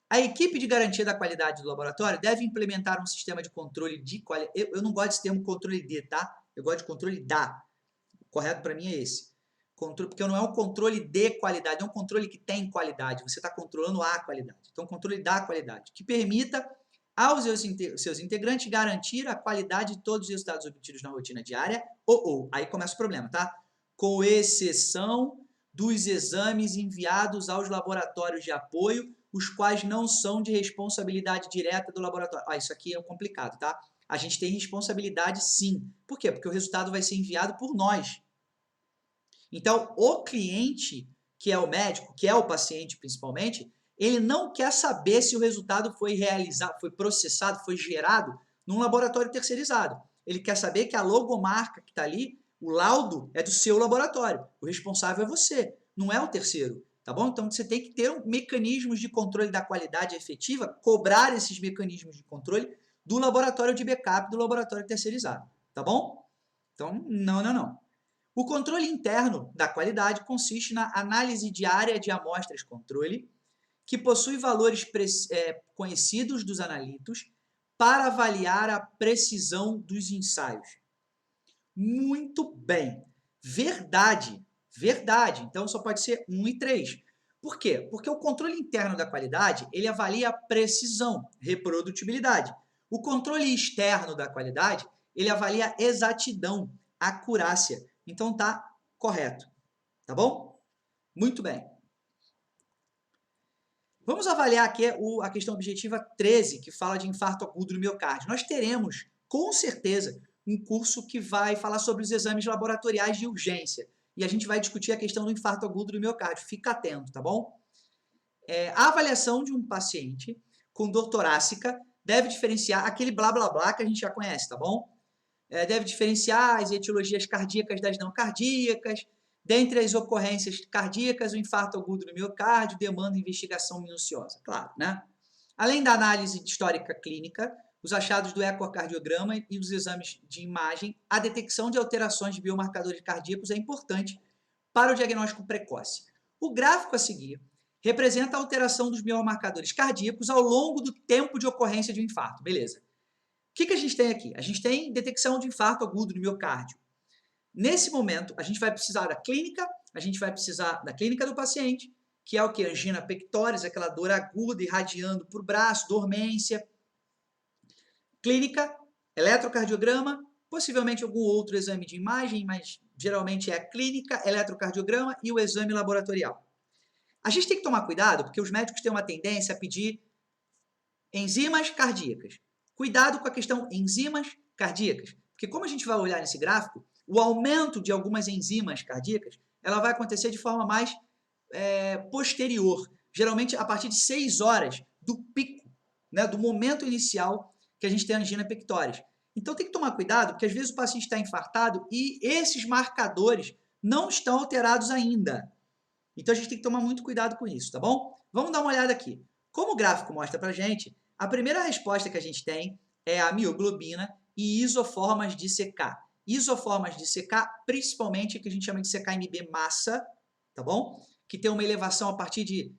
Speaker 1: A equipe de garantia da qualidade do laboratório deve implementar um sistema de controle de qualidade. Eu não gosto desse termo controle de, tá? Eu gosto de controle da. O correto para mim é esse. Porque não é um controle de qualidade, é um controle que tem qualidade. Você está controlando a qualidade. Então, controle da qualidade, que permita aos seus integrantes garantir a qualidade de todos os resultados obtidos na rotina diária, aí começa o problema, tá? Com exceção dos exames enviados aos laboratórios de apoio, os quais não são de responsabilidade direta do laboratório. Isso aqui é complicado, tá? A gente tem responsabilidade sim. Por quê? Porque o resultado vai ser enviado por nós. Então, o cliente, que é o médico, que é o paciente principalmente, ele não quer saber se o resultado foi realizado, foi processado, foi gerado num laboratório terceirizado. Ele quer saber que a logomarca que está ali, o laudo, é do seu laboratório. O responsável é você, não é o terceiro. Tá bom? Então, você tem que ter mecanismos de controle da qualidade efetiva, cobrar esses mecanismos de controle do laboratório de backup, do laboratório terceirizado. Tá bom? Então, não. O controle interno da qualidade consiste na análise diária de amostras-controle, que possui valores conhecidos dos analitos para avaliar a precisão dos ensaios. Muito bem. Verdade. Então, só pode ser 1 e 3. Por quê? Porque o controle interno da qualidade, ele avalia a precisão, reprodutibilidade. O controle externo da qualidade, ele avalia a exatidão, acurácia. Então, tá correto. Tá bom? Muito bem. Vamos avaliar aqui a questão objetiva 13, que fala de infarto agudo do miocárdio. Nós teremos, com certeza, um curso que vai falar sobre os exames laboratoriais de urgência. E a gente vai discutir a questão do infarto agudo do miocárdio. Fica atento, tá bom? A avaliação de um paciente com dor torácica deve diferenciar aquele blá blá blá que a gente já conhece, tá bom? Deve diferenciar as etiologias cardíacas das não cardíacas. Dentre as ocorrências cardíacas, o infarto agudo do miocárdio demanda investigação minuciosa, claro, né? Além da análise histórica clínica, os achados do ecocardiograma e dos exames de imagem, a detecção de alterações de biomarcadores cardíacos é importante para o diagnóstico precoce. O gráfico a seguir representa a alteração dos biomarcadores cardíacos ao longo do tempo de ocorrência de um infarto, beleza? O que a gente tem aqui? A gente tem detecção de infarto agudo do miocárdio. Nesse momento, a gente vai precisar da clínica, a gente vai precisar da clínica do paciente, que é o que? Angina pectoris, aquela dor aguda irradiando por braço, dormência. Clínica, eletrocardiograma, possivelmente algum outro exame de imagem, mas geralmente é a clínica, eletrocardiograma e o exame laboratorial. A gente tem que tomar cuidado, porque os médicos têm uma tendência a pedir enzimas cardíacas. Cuidado com a questão enzimas cardíacas, porque como a gente vai olhar nesse gráfico, o aumento de algumas enzimas cardíacas, ela vai acontecer de forma mais posterior, geralmente a partir de 6 horas do pico, né, do momento inicial que a gente tem a angina pectoris. Então tem que tomar cuidado, porque às vezes o paciente está infartado e esses marcadores não estão alterados ainda. Então a gente tem que tomar muito cuidado com isso, tá bom? Vamos dar uma olhada aqui. Como o gráfico mostra pra gente, a primeira resposta que a gente tem é a mioglobina e isoformas de CK. Isoformas de CK, principalmente o que a gente chama de CK-MB massa, tá bom? Que tem uma elevação a partir de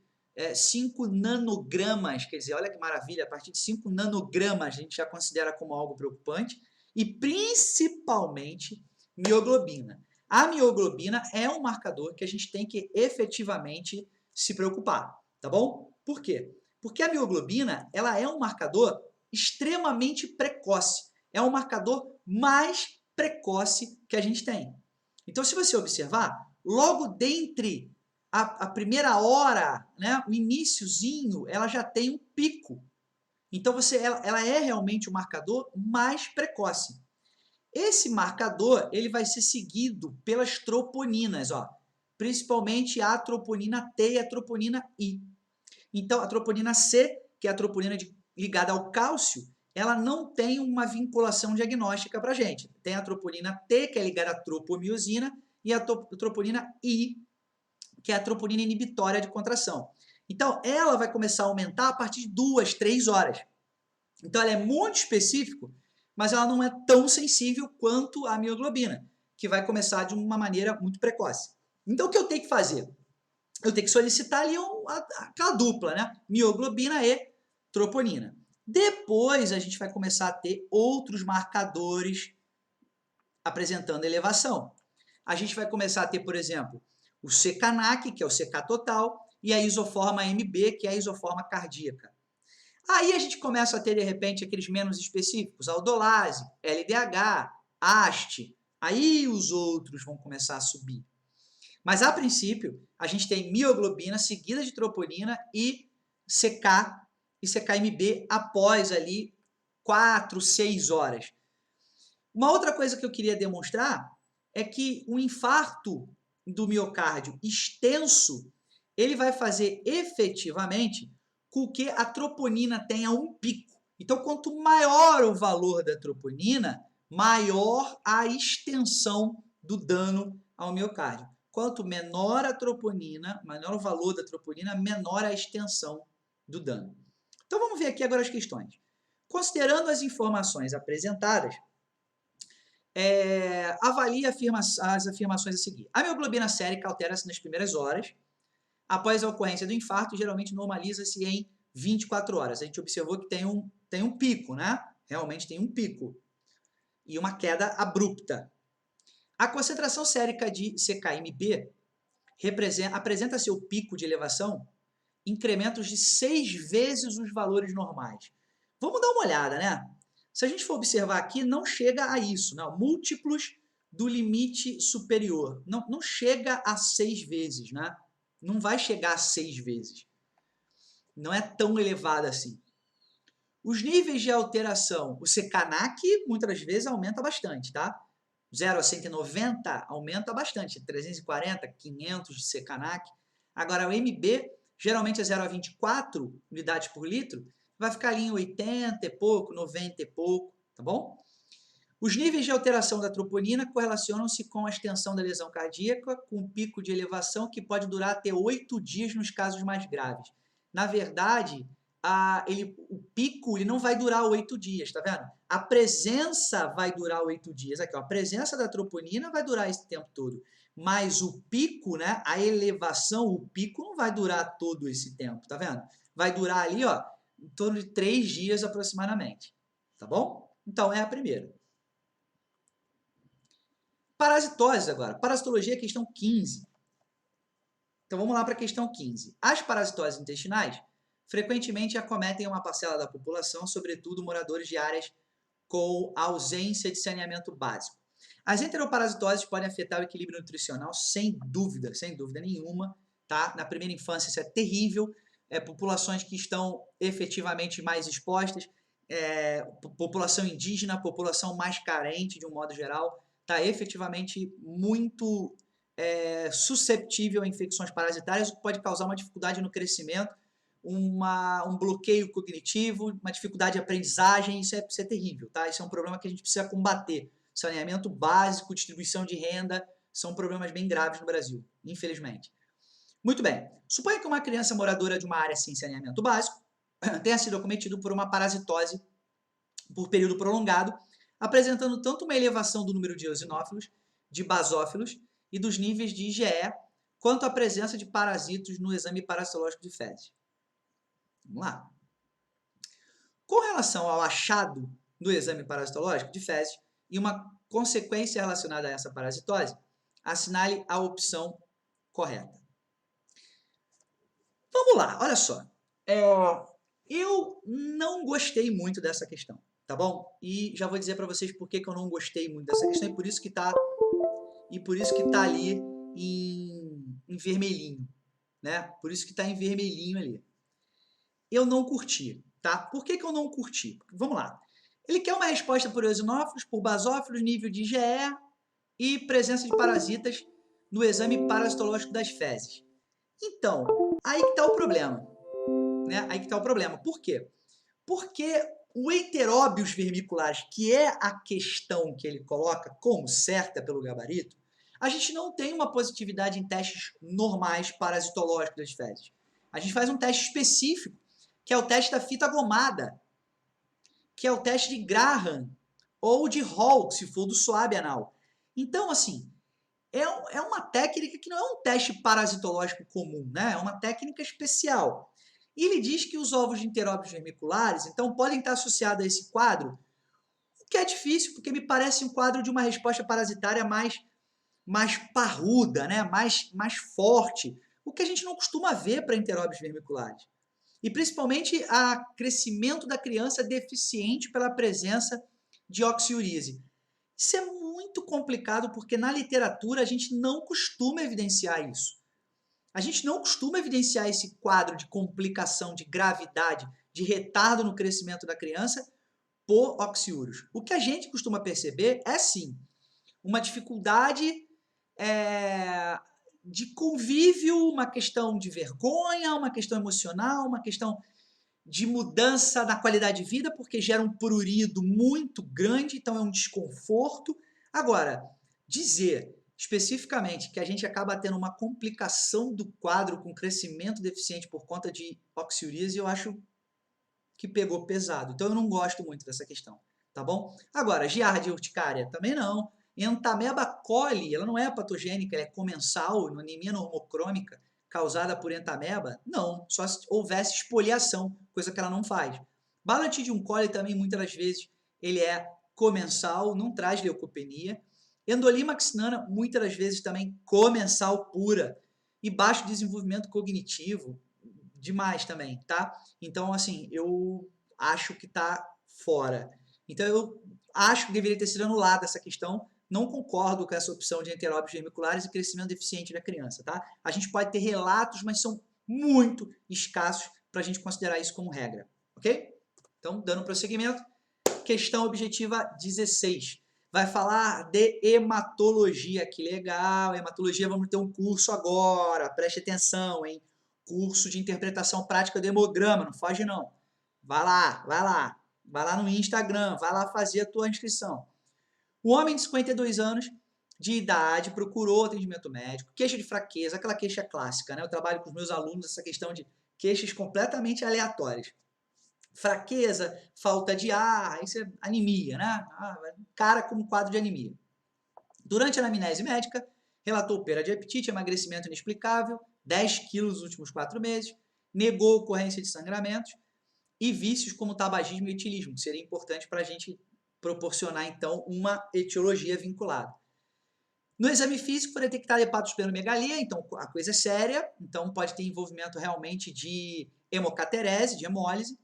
Speaker 1: 5 nanogramas, quer dizer, olha que maravilha, a partir de 5 nanogramas a gente já considera como algo preocupante, e principalmente mioglobina. A mioglobina é um marcador que a gente tem que efetivamente se preocupar, tá bom? Por quê? Porque a mioglobina, ela é um marcador extremamente precoce, é o marcador mais precoce que a gente tem. Então, se você observar, logo dentre a primeira hora, né, o iniciozinho, ela já tem um pico. Então, ela é realmente o marcador mais precoce. Esse marcador ele vai ser seguido pelas troponinas, ó, principalmente a troponina T e a troponina I. Então, a troponina C, que é a troponina ligada ao cálcio, ela não tem uma vinculação diagnóstica para a gente. Tem a troponina T, que é ligada à tropomiosina, e a troponina I, que é a troponina inibitória de contração. Então, ela vai começar a aumentar a partir de 2, 3 horas. Então, ela é muito específica, mas ela não é tão sensível quanto a mioglobina, que vai começar de uma maneira muito precoce. Então, o que eu tenho que fazer? Eu tenho que solicitar ali aquela dupla, né? Mioglobina e troponina. Depois, a gente vai começar a ter outros marcadores apresentando elevação. A gente vai começar a ter, por exemplo, o CKNAC, que é o CK total, e a isoforma MB, que é a isoforma cardíaca. Aí a gente começa a ter, de repente, aqueles menos específicos, aldolase, LDH, AST, aí os outros vão começar a subir. Mas, a princípio, a gente tem mioglobina seguida de troponina e CK e CKMB após ali 4, 6 horas. Uma outra coisa que eu queria demonstrar é que o infarto do miocárdio extenso, ele vai fazer efetivamente com que a troponina tenha um pico. Então, quanto maior o valor da troponina, maior a extensão do dano ao miocárdio. Quanto menor a troponina, menor o valor da troponina, menor a extensão do dano. Então, vamos ver aqui agora as questões. Considerando as informações apresentadas, avalie as afirmações a seguir. A mioglobina sérica altera-se nas primeiras horas. Após a ocorrência do infarto, geralmente normaliza-se em 24 horas. A gente observou que tem um pico, né? Realmente tem um pico. E uma queda abrupta. A concentração sérica de CKMB apresenta seu pico de elevação incrementos de 6 vezes os valores normais. Vamos dar uma olhada, né? Se a gente for observar aqui, não chega a isso, não. Múltiplos do limite superior. Não chega a 6 vezes, né? Não vai chegar a 6 vezes. Não é tão elevado assim. Os níveis de alteração, o CKNAC muitas das vezes aumenta bastante, tá? 0 a 190 aumenta bastante, 340, 500 de CKNAC. Agora o MB, geralmente é 0 a 24 unidades por litro, vai ficar ali em 80 e pouco, 90 e pouco, tá bom? Os níveis de alteração da troponina correlacionam-se com a extensão da lesão cardíaca, com um pico de elevação que pode durar até 8 dias nos casos mais graves. Na verdade, o pico ele não vai durar 8 dias, tá vendo? A presença vai durar 8 dias. Aqui, ó, a presença da troponina vai durar esse tempo todo. Mas o pico, né, a elevação, o pico não vai durar todo esse tempo, tá vendo? Vai durar ali, ó, em torno de 3 dias aproximadamente, tá bom? Então, é a primeira. Parasitose agora. Parasitologia, questão 15. Então, vamos lá para a questão 15. As parasitoses intestinais frequentemente acometem uma parcela da população, sobretudo moradores de áreas com ausência de saneamento básico. As enteroparasitoses podem afetar o equilíbrio nutricional sem dúvida nenhuma, tá? Na primeira infância isso é terrível, populações que estão efetivamente mais expostas, população indígena, população mais carente de um modo geral, está efetivamente muito susceptível a infecções parasitárias, o que pode causar uma dificuldade no crescimento, um bloqueio cognitivo, uma dificuldade de aprendizagem, isso é terrível, tá? Isso é um problema que a gente precisa combater. Saneamento básico, distribuição de renda, são problemas bem graves no Brasil, infelizmente. Muito bem, suponha que uma criança moradora de uma área sem saneamento básico tenha sido acometido por uma parasitose por período prolongado, apresentando tanto uma elevação do número de eosinófilos, de basófilos e dos níveis de IgE, quanto a presença de parasitos no exame parasitológico de fezes. Vamos lá. Com relação ao achado do exame parasitológico de fezes e uma consequência relacionada a essa parasitose, assinale a opção correta. Vamos lá, olha só. Eu não gostei muito dessa questão, tá bom? E já vou dizer para vocês por que eu não gostei muito dessa questão e por isso que tá ali em vermelhinho, né? Por isso que tá em vermelhinho ali. Eu não curti, tá? Por que eu não curti? Vamos lá. Ele quer uma resposta por eosinófilos, por basófilos, nível de IgE e presença de parasitas no exame parasitológico das fezes. Então, aí que está o problema. Né? Aí que está o problema. Por quê? Porque o enteróbios vermiculares, que é a questão que ele coloca como certa pelo gabarito, a gente não tem uma positividade em testes normais parasitológicos das fezes. A gente faz um teste específico, que é o teste da fita gomada, que é o teste de Graham, ou de Hall, se for do suave anal. Então, assim, é uma técnica que não é um teste parasitológico comum, né? É uma técnica especial. E ele diz que os ovos de enteróbios vermiculares, então, podem estar associados a esse quadro, o que é difícil, porque me parece um quadro de uma resposta parasitária mais parruda, né? mais forte, o que a gente não costuma ver para enteróbios vermiculares. E principalmente a crescimento da criança deficiente pela presença de oxiuríase. Isso é muito complicado porque na literatura a gente não costuma evidenciar isso. A gente não costuma evidenciar esse quadro de complicação, de gravidade, de retardo no crescimento da criança por oxiúrios. O que a gente costuma perceber é, sim, uma dificuldade de convívio, uma questão de vergonha, uma questão emocional, uma questão de mudança na qualidade de vida, porque gera um prurido muito grande, então é um desconforto. Agora, dizer especificamente que a gente acaba tendo uma complicação do quadro com crescimento deficiente por conta de oxiuríase, eu acho que pegou pesado. Então eu não gosto muito dessa questão, tá bom? Agora, giardia urticária também não. Entamoeba coli, ela não é patogênica, ela é comensal, anemia normocrômica causada por entamoeba? Não, só se houvesse espoliação, coisa que ela não faz. Balantidium coli também, muitas das vezes, ele é comensal, não traz leucopenia. Endolimax nana, muitas das vezes também comensal pura. E baixo desenvolvimento cognitivo, demais também, tá? Então, assim, eu acho que tá fora. Então, eu acho que deveria ter sido anulada essa questão. Não concordo com essa opção de enteróbios vermiculares e crescimento deficiente da criança, tá? A gente pode ter relatos, mas são muito escassos para a gente considerar isso como regra, ok? Então, dando prosseguimento, questão objetiva 16. Vai falar de hematologia, que legal, hematologia, vamos ter um curso agora, preste atenção, hein? Curso de interpretação prática do hemograma, não foge não. Vai lá no Instagram, vai lá fazer a tua inscrição. O homem de 52 anos de idade procurou atendimento médico, queixa de fraqueza, aquela queixa clássica, né? Eu trabalho com os meus alunos essa questão de queixas completamente aleatórias. Fraqueza, falta de ar, isso é anemia, né? Cara com um quadro de anemia. Durante a anamnese médica, relatou perda de apetite, emagrecimento inexplicável, 10 quilos nos últimos 4 meses, negou ocorrência de sangramentos e vícios como tabagismo e etilismo, que seria importante para a gente proporcionar, então, uma etiologia vinculada. No exame físico foi detectada hepatosplenomegalia, então a coisa é séria, então pode ter envolvimento realmente de hemocaterese, de hemólise,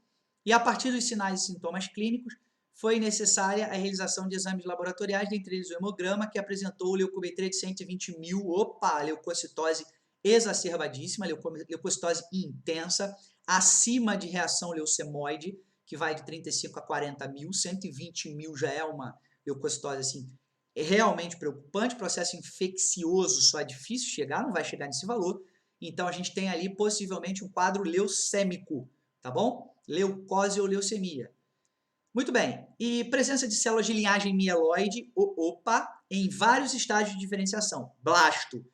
Speaker 1: e a partir dos sinais e sintomas clínicos, foi necessária a realização de exames laboratoriais, dentre eles o hemograma, que apresentou leucometria de 120 mil, leucocitose exacerbadíssima, leucocitose intensa, acima de reação leucemoide, que vai de 35 a 40 mil, 120 mil já é uma leucocitose assim, realmente preocupante, processo infeccioso só é difícil chegar, não vai chegar nesse valor, então a gente tem ali possivelmente um quadro leucêmico, tá bom? Leucose ou leucemia. Muito bem, e presença de células de linhagem mieloide, opa, em vários estágios de diferenciação. Blasto,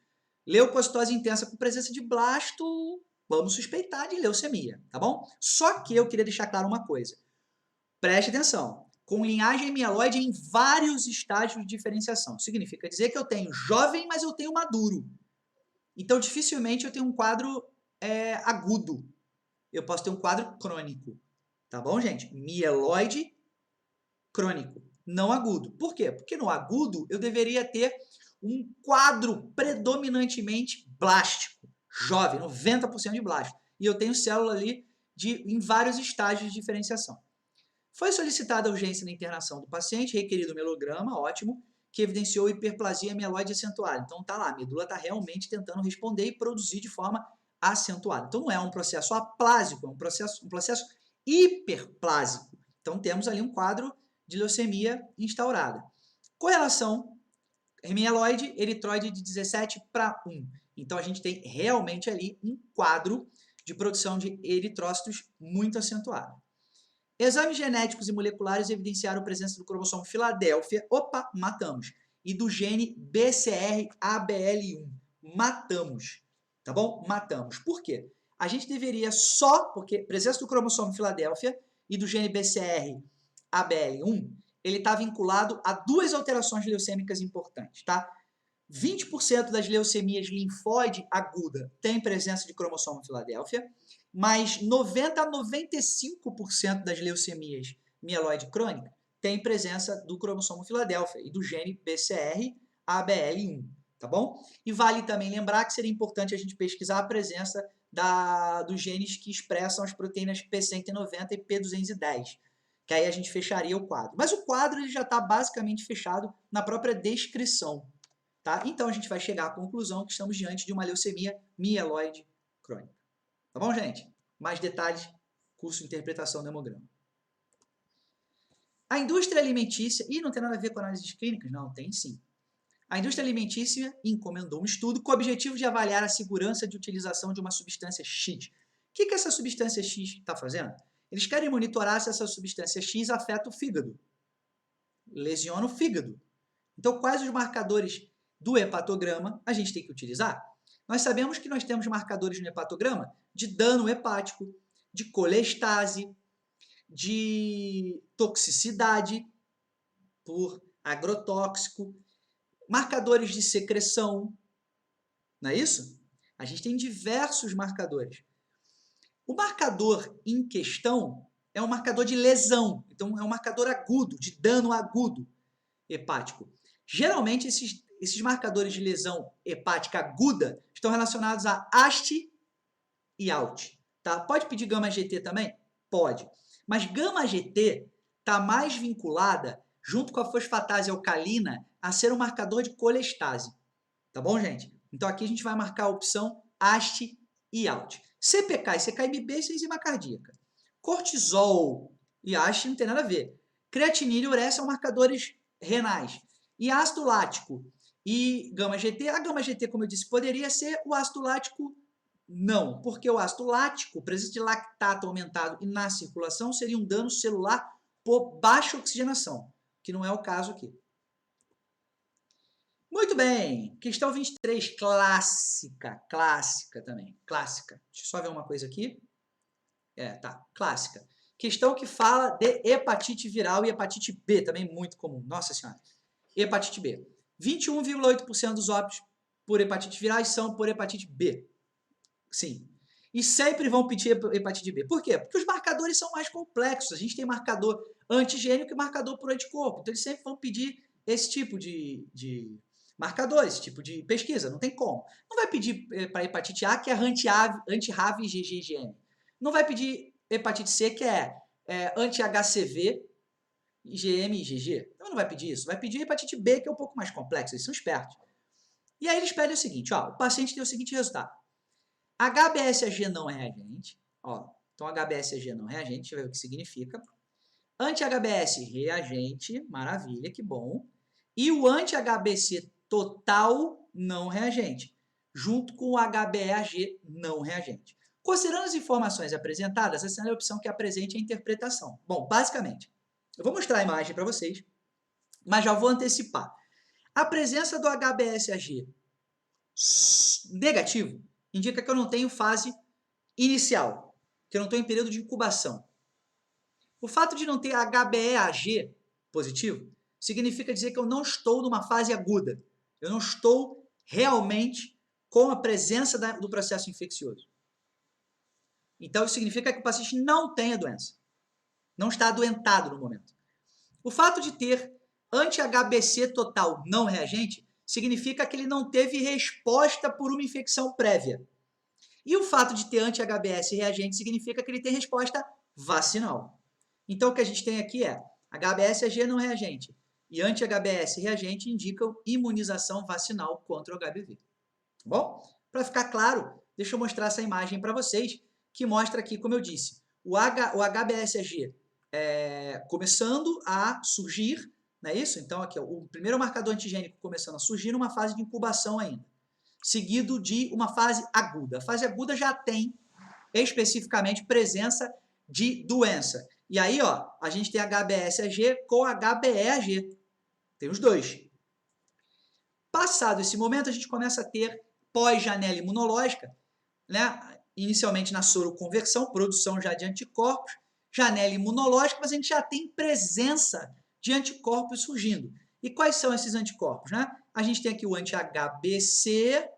Speaker 1: leucocitose intensa com presença de blasto, vamos suspeitar de leucemia, tá bom? Só que eu queria deixar claro uma coisa. Preste atenção, com linhagem mieloide em vários estágios de diferenciação. Significa dizer que eu tenho jovem, mas eu tenho maduro. Então, dificilmente eu tenho um quadro agudo. Eu posso ter um quadro crônico. Tá bom, gente? Mieloide crônico, não agudo. Por quê? Porque no agudo eu deveria ter um quadro predominantemente blástico, jovem, 90% de blasto. E eu tenho célula ali em vários estágios de diferenciação. Foi solicitada a urgência na internação do paciente, requerido melograma, ótimo, que evidenciou hiperplasia mieloide acentuada. Então tá lá, a medula está realmente tentando responder e produzir de forma acentuada. Então não é um processo aplásico, é um processo hiperplásico. Então temos ali um quadro de leucemia instaurada. Correlação mieloide, eritroide de 17 para 1. Então a gente tem realmente ali um quadro de produção de eritrócitos muito acentuado. Exames genéticos e moleculares evidenciaram a presença do cromossomo Filadélfia, opa, matamos, e do gene BCR-ABL1, matamos, tá bom? Matamos. Por quê? A gente deveria só, porque presença do cromossomo Filadélfia e do gene BCR-ABL1, ele está vinculado a duas alterações leucêmicas importantes, tá? 20% das leucemias linfóide aguda tem presença de cromossomo Filadélfia, mas 90 a 95% das leucemias mieloide crônica tem presença do cromossomo Filadélfia e do gene BCR-ABL1, tá bom? E vale também lembrar que seria importante a gente pesquisar a presença dos genes que expressam as proteínas P190 e P210, que aí a gente fecharia o quadro. Mas o quadro ele já está basicamente fechado na própria descrição. Tá? Então a gente vai chegar à conclusão que estamos diante de uma leucemia mieloide crônica. Tá bom, gente? Mais detalhes, curso de interpretação do hemograma. A indústria alimentícia, e não tem nada a ver com análises clínicas? Não, tem sim. A indústria alimentícia encomendou um estudo com o objetivo de avaliar a segurança de utilização de uma substância X. O que essa substância X está fazendo? Eles querem monitorar se essa substância X afeta o fígado, lesiona o fígado. Então, quais os marcadores do hepatograma a gente tem que utilizar? Nós sabemos que nós temos marcadores no hepatograma de dano hepático, de colestase, de toxicidade por agrotóxico, marcadores de secreção, não é isso? A gente tem diversos marcadores. O marcador em questão é um marcador de lesão, então é um marcador agudo, de dano agudo hepático. Geralmente, esses marcadores de lesão hepática aguda estão relacionados a AST e ALT. Tá? Pode pedir gama-GT também? Pode. Mas gama-GT está mais vinculada, junto com a fosfatase alcalina, a ser um marcador de colestase. Tá bom, gente? Então, aqui a gente vai marcar a opção AST e ALT. CPK e CKMB é enzima cardíaca. Cortisol e AST não tem nada a ver. Creatinina e ureia são marcadores renais. E ácido lático e gama-GT, a gama-GT, como eu disse, poderia ser o ácido lático não, porque o ácido lático, presença de lactato aumentado e na circulação, seria um dano celular por baixa oxigenação, que não é o caso aqui. Muito bem, questão 23, clássica também, clássica. Deixa eu só ver uma coisa aqui. Clássica. Questão que fala de hepatite viral e hepatite B, também muito comum. Nossa Senhora. Hepatite B. 21,8% dos óbitos por hepatite virais são por hepatite B. Sim. E sempre vão pedir hepatite B. Por quê? Porque os marcadores são mais complexos. A gente tem marcador antigênico e marcador por anticorpo. Então, eles sempre vão pedir esse tipo de marcador, esse tipo de pesquisa. Não tem como. Não vai pedir para hepatite A, que é anti-RAV e IgG-IgM. Não vai pedir hepatite C, que é anti-HCV, IgM e IgG. Então, não vai pedir isso. Vai pedir hepatite B, que é um pouco mais complexo. Eles são espertos. E aí, eles pedem o seguinte, ó, o paciente tem o seguinte resultado. HBsAg não é reagente. Ó, então, HBsAg não é reagente, deixa eu ver o que significa. Anti-HBS, reagente, maravilha, que bom. E o anti-HBC total, não reagente, junto com o HBeAg não reagente. Considerando as informações apresentadas, essa é a opção que apresente a interpretação. Bom, basicamente, eu vou mostrar a imagem para vocês, mas já vou antecipar. A presença do HBsAg negativo indica que eu não tenho fase inicial, que eu não estou em período de incubação. O fato de não ter HBeAg positivo significa dizer que eu não estou numa fase aguda. Eu não estou realmente com a presença do processo infeccioso. Então, isso significa que o paciente não tem a doença. Não está adoentado no momento. O fato de ter anti-HBC total não reagente significa que ele não teve resposta por uma infecção prévia. E o fato de ter anti-HBS reagente significa que ele tem resposta vacinal. Então, o que a gente tem aqui é HBsAg não reagente e anti-HBS reagente indicam imunização vacinal contra o HBV. Tá bom? Para ficar claro, deixa eu mostrar essa imagem para vocês, que mostra aqui, como eu disse, o HBsAg começando a surgir, não é isso? Então, aqui, ó, o primeiro marcador antigênico começando a surgir numa fase de incubação ainda, seguido de uma fase aguda. A fase aguda já tem especificamente presença de doença. E aí, ó, a gente tem HBsAg com HBeAg. Tem os dois. Passado esse momento, a gente começa a ter pós-janela imunológica, né? Inicialmente na soroconversão, produção já de anticorpos, janela imunológica, mas a gente já tem presença de anticorpos surgindo. E quais são esses anticorpos, né? A gente tem aqui o anti-HBC,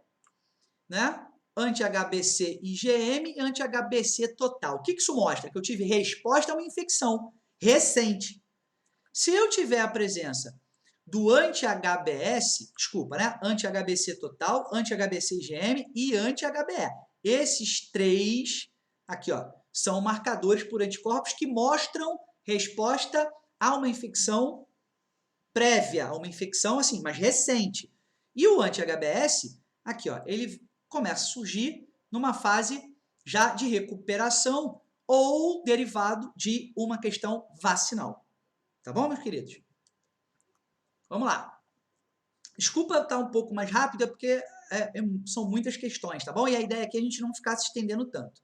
Speaker 1: né? Anti-HBC IgM e anti-HBC total. O que isso mostra? Que eu tive resposta a uma infecção recente. Se eu tiver a presença do anti-HBS, desculpa, né? Anti-HBC total, anti-HBC IgM e anti-HBe. Esses três aqui, ó, são marcadores por anticorpos que mostram resposta a uma infecção prévia, a uma infecção assim, mas recente. E o anti-HBS, aqui, ó, ele começa a surgir numa fase já de recuperação ou derivado de uma questão vacinal. Tá bom, meus queridos? Vamos lá. Desculpa estar um pouco mais rápida, porque são muitas questões, tá bom? E a ideia aqui é a gente não ficar se estendendo tanto.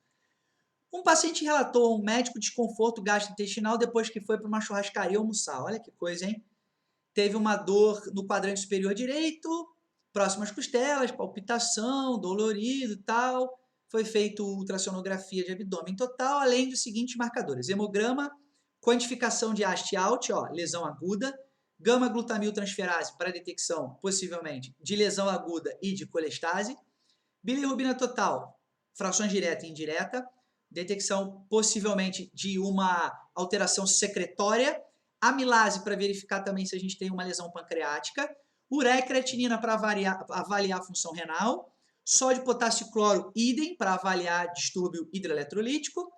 Speaker 1: Um paciente relatou a um médico desconforto gastrointestinal depois que foi para uma churrascaria almoçar. Olha que coisa, hein? Teve uma dor no quadrante superior direito, próximo às costelas, palpitação, dolorido e tal. Foi feito ultrassonografia de abdômen total, além dos seguintes marcadores: hemograma, quantificação de AST-ALT, ó, lesão aguda, gama-glutamiltransferase para detecção, possivelmente, de lesão aguda e de colestase, bilirrubina total, frações direta e indireta, detecção possivelmente de uma alteração secretória, amilase para verificar também se a gente tem uma lesão pancreática, ureia e creatinina para avaliar a função renal, sódio, potássio e cloro, idem, para avaliar distúrbio hidroeletrolítico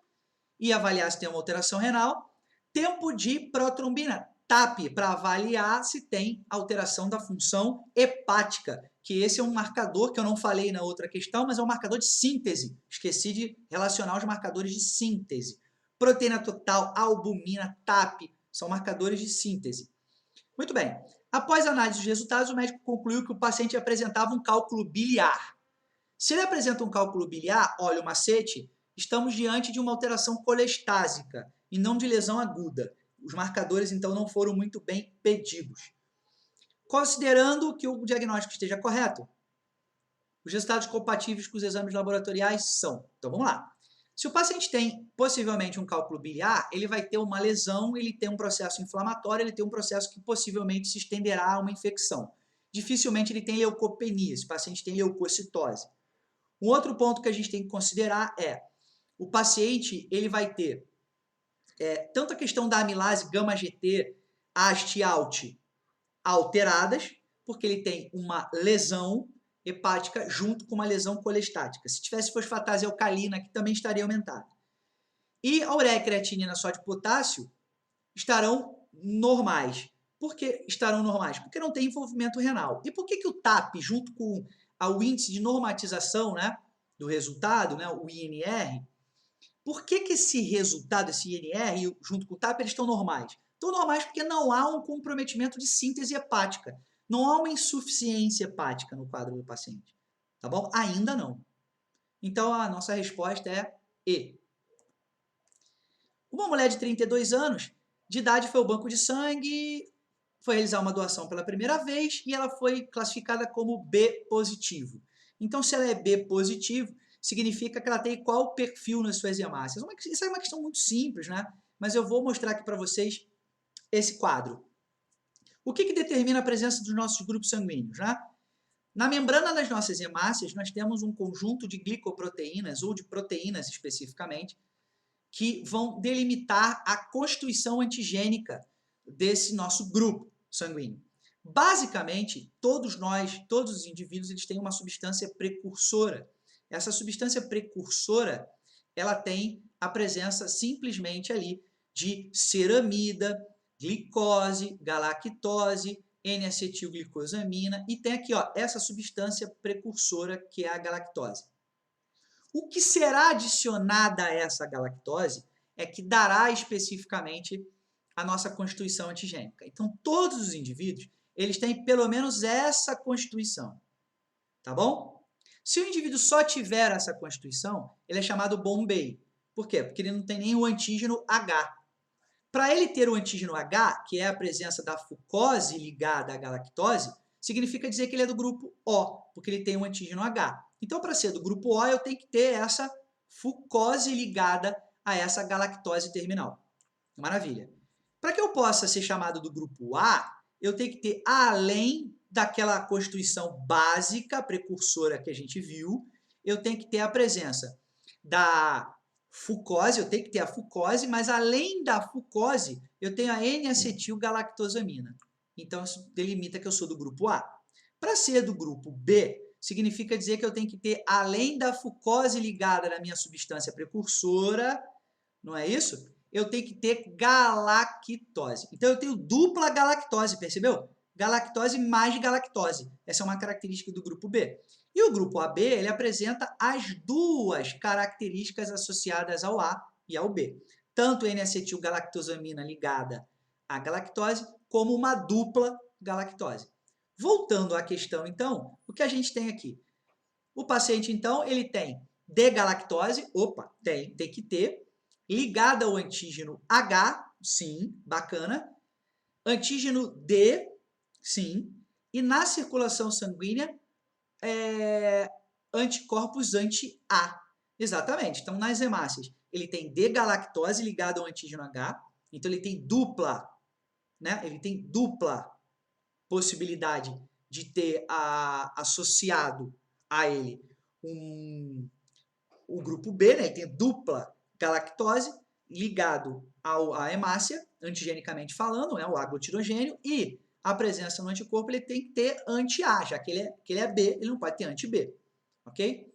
Speaker 1: e avaliar se tem uma alteração renal, tempo de protrombina, TAP, para avaliar se tem alteração da função hepática, que esse é um marcador que eu não falei na outra questão, mas é um marcador de síntese. Esqueci de relacionar os marcadores de síntese. Proteína total, albumina, TAP, são marcadores de síntese. Muito bem. Após a análise dos resultados, o médico concluiu que o paciente apresentava um cálculo biliar. Se ele apresenta um cálculo biliar, olha o macete, estamos diante de uma alteração colestásica e não de lesão aguda. Os marcadores, então, não foram muito bem pedidos. Considerando que o diagnóstico esteja correto, os resultados compatíveis com os exames laboratoriais são. Então, vamos lá. Se o paciente tem, possivelmente, um cálculo biliar, ele vai ter uma lesão, ele tem um processo inflamatório, ele tem um processo que possivelmente se estenderá a uma infecção. Dificilmente ele tem leucopenia, esse paciente tem leucocitose. Um outro ponto que a gente tem que considerar é, o paciente ele vai ter tanto a questão da amilase gama-GT, AST-ALT alteradas, porque ele tem uma lesão hepática junto com uma lesão colestática. Se tivesse fosfatase alcalina, que também estaria aumentada. E a ureia, creatinina, sódio e potássio estarão normais. Por que estarão normais? Porque não tem envolvimento renal. E por que o TAP, junto com o índice de normatização, né, do resultado, né, o INR, por que esse resultado, esse INR, junto com o TAP, eles estão normais? Estão normais porque não há um comprometimento de síntese hepática. Não há uma insuficiência hepática no quadro do paciente. Tá bom? Ainda não. Então, a nossa resposta é E. Uma mulher de 32 anos de idade foi ao banco de sangue, foi realizar uma doação pela primeira vez e ela foi classificada como B positivo. Então, se ela é B positivo, significa que ela tem qual perfil nas suas hemácias? Isso é uma questão muito simples, né? Mas eu vou mostrar aqui para vocês esse quadro. O que determina a presença dos nossos grupos sanguíneos, né? Na membrana das nossas hemácias, nós temos um conjunto de glicoproteínas, ou de proteínas especificamente, que vão delimitar a constituição antigênica desse nosso grupo sanguíneo. Basicamente, todos nós, todos os indivíduos, eles têm uma substância precursora. Essa substância precursora, ela tem a presença simplesmente ali de ceramida, glicose, galactose, N-acetilglicosamina e tem aqui, ó, essa substância precursora que é a galactose. O que será adicionada a essa galactose é que dará especificamente a nossa constituição antigênica. Então, todos os indivíduos, eles têm pelo menos essa constituição, tá bom? Se o indivíduo só tiver essa constituição, ele é chamado Bombay. Por quê? Porque ele não tem nem o antígeno H. Para ele ter o antígeno H, que é a presença da fucose ligada à galactose, significa dizer que ele é do grupo O, porque ele tem um antígeno H. Então, para ser do grupo O, eu tenho que ter essa fucose ligada a essa galactose terminal. Maravilha. Para que eu possa ser chamado do grupo A, eu tenho que ter, além daquela constituição básica, precursora que a gente viu, eu tenho que ter a presença da fucose, eu tenho que ter a fucose, mas além da fucose, eu tenho a N-acetilgalactosamina. Então, isso delimita que eu sou do grupo A. Para ser do grupo B, significa dizer que eu tenho que ter, além da fucose ligada na minha substância precursora, não é isso? Eu tenho que ter galactose. Então, eu tenho dupla galactose, percebeu? Galactose mais galactose. Essa é uma característica do grupo B. E o grupo AB, ele apresenta as duas características associadas ao A e ao B. Tanto N-acetilgalactosamina ligada à galactose, como uma dupla galactose. Voltando à questão, então, o que a gente tem aqui? O paciente, então, ele tem D-galactose, opa, tem que ter, ligada ao antígeno H, sim, bacana, antígeno D, sim, e na circulação sanguínea, anticorpos anti-A. Exatamente. Então, nas hemácias, ele tem D-galactose ligado ao antígeno H, então ele tem dupla, né? Ele tem dupla possibilidade de ter associado a ele o grupo B, né? Ele tem dupla galactose ligado à hemácia, antigenicamente falando, né? O aglutirogênio, e a presença no anticorpo ele tem que ter anti-A, já que ele é B, ele não pode ter anti-B, ok?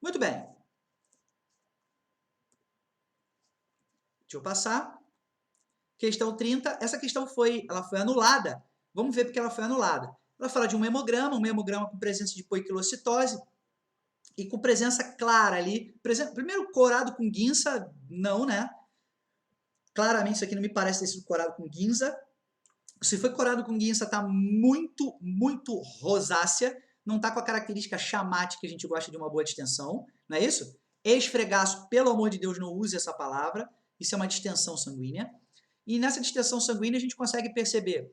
Speaker 1: Muito bem. Deixa eu passar. Questão 30, essa questão ela foi anulada. Vamos ver porque ela foi anulada. Ela fala de um hemograma com presença de poiquilocitose e com presença clara ali. Primeiro, corado com guinça, não, né? Claramente isso aqui não me parece ter sido corado com guinça. Se foi corado com guinça, está muito, muito rosácea. Não está com a característica chamática que a gente gosta de uma boa distensão. Não é isso? Esfregaço, pelo amor de Deus, não use essa palavra. Isso é uma distensão sanguínea. E nessa distensão sanguínea a gente consegue perceber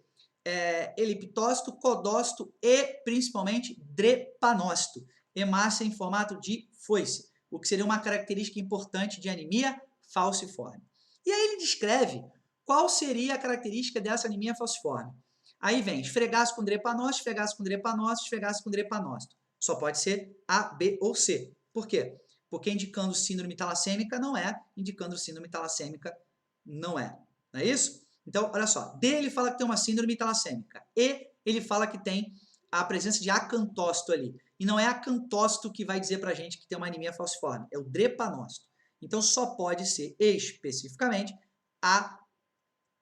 Speaker 1: eliptócito, codócito e, principalmente, drepanócito. Hemácia em formato de foice, o que seria uma característica importante de anemia falciforme. E aí ele descreve qual seria a característica dessa anemia falciforme. Aí vem esfregaço com drepanócito, esfregaço com drepanócito, esfregaço com drepanócito. Só pode ser A, B ou C. Por quê? Porque indicando síndrome talassêmica não é, indicando síndrome talassêmica não é. Não é isso? Então, olha só. D, ele fala que tem uma síndrome talassêmica. E, ele fala que tem a presença de acantócito ali. E não é acantócito que vai dizer pra gente que tem uma anemia falciforme. É o drepanócito. Então, só pode ser especificamente A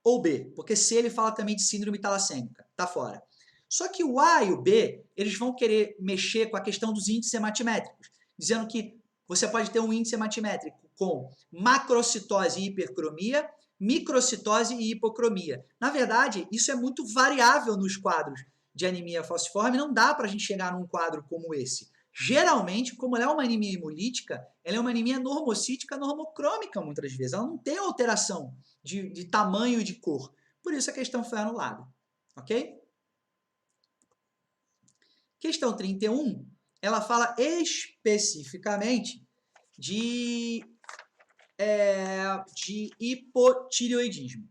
Speaker 1: ou B. Porque C, ele fala também de síndrome talassêmica. Tá fora. Só que o A e o B, eles vão querer mexer com a questão dos índices hematimétricos. Dizendo que você pode ter um índice hematimétrico com macrocitose e hipercromia, microcitose e hipocromia. Na verdade, isso é muito variável nos quadros de anemia falciforme, não dá para a gente chegar num quadro como esse. Geralmente, como ela é uma anemia hemolítica, ela é uma anemia normocítica, normocrômica, muitas vezes. Ela não tem alteração de tamanho e de cor. Por isso a questão foi anulada. Ok? Questão 31, ela fala especificamente de hipotireoidismo.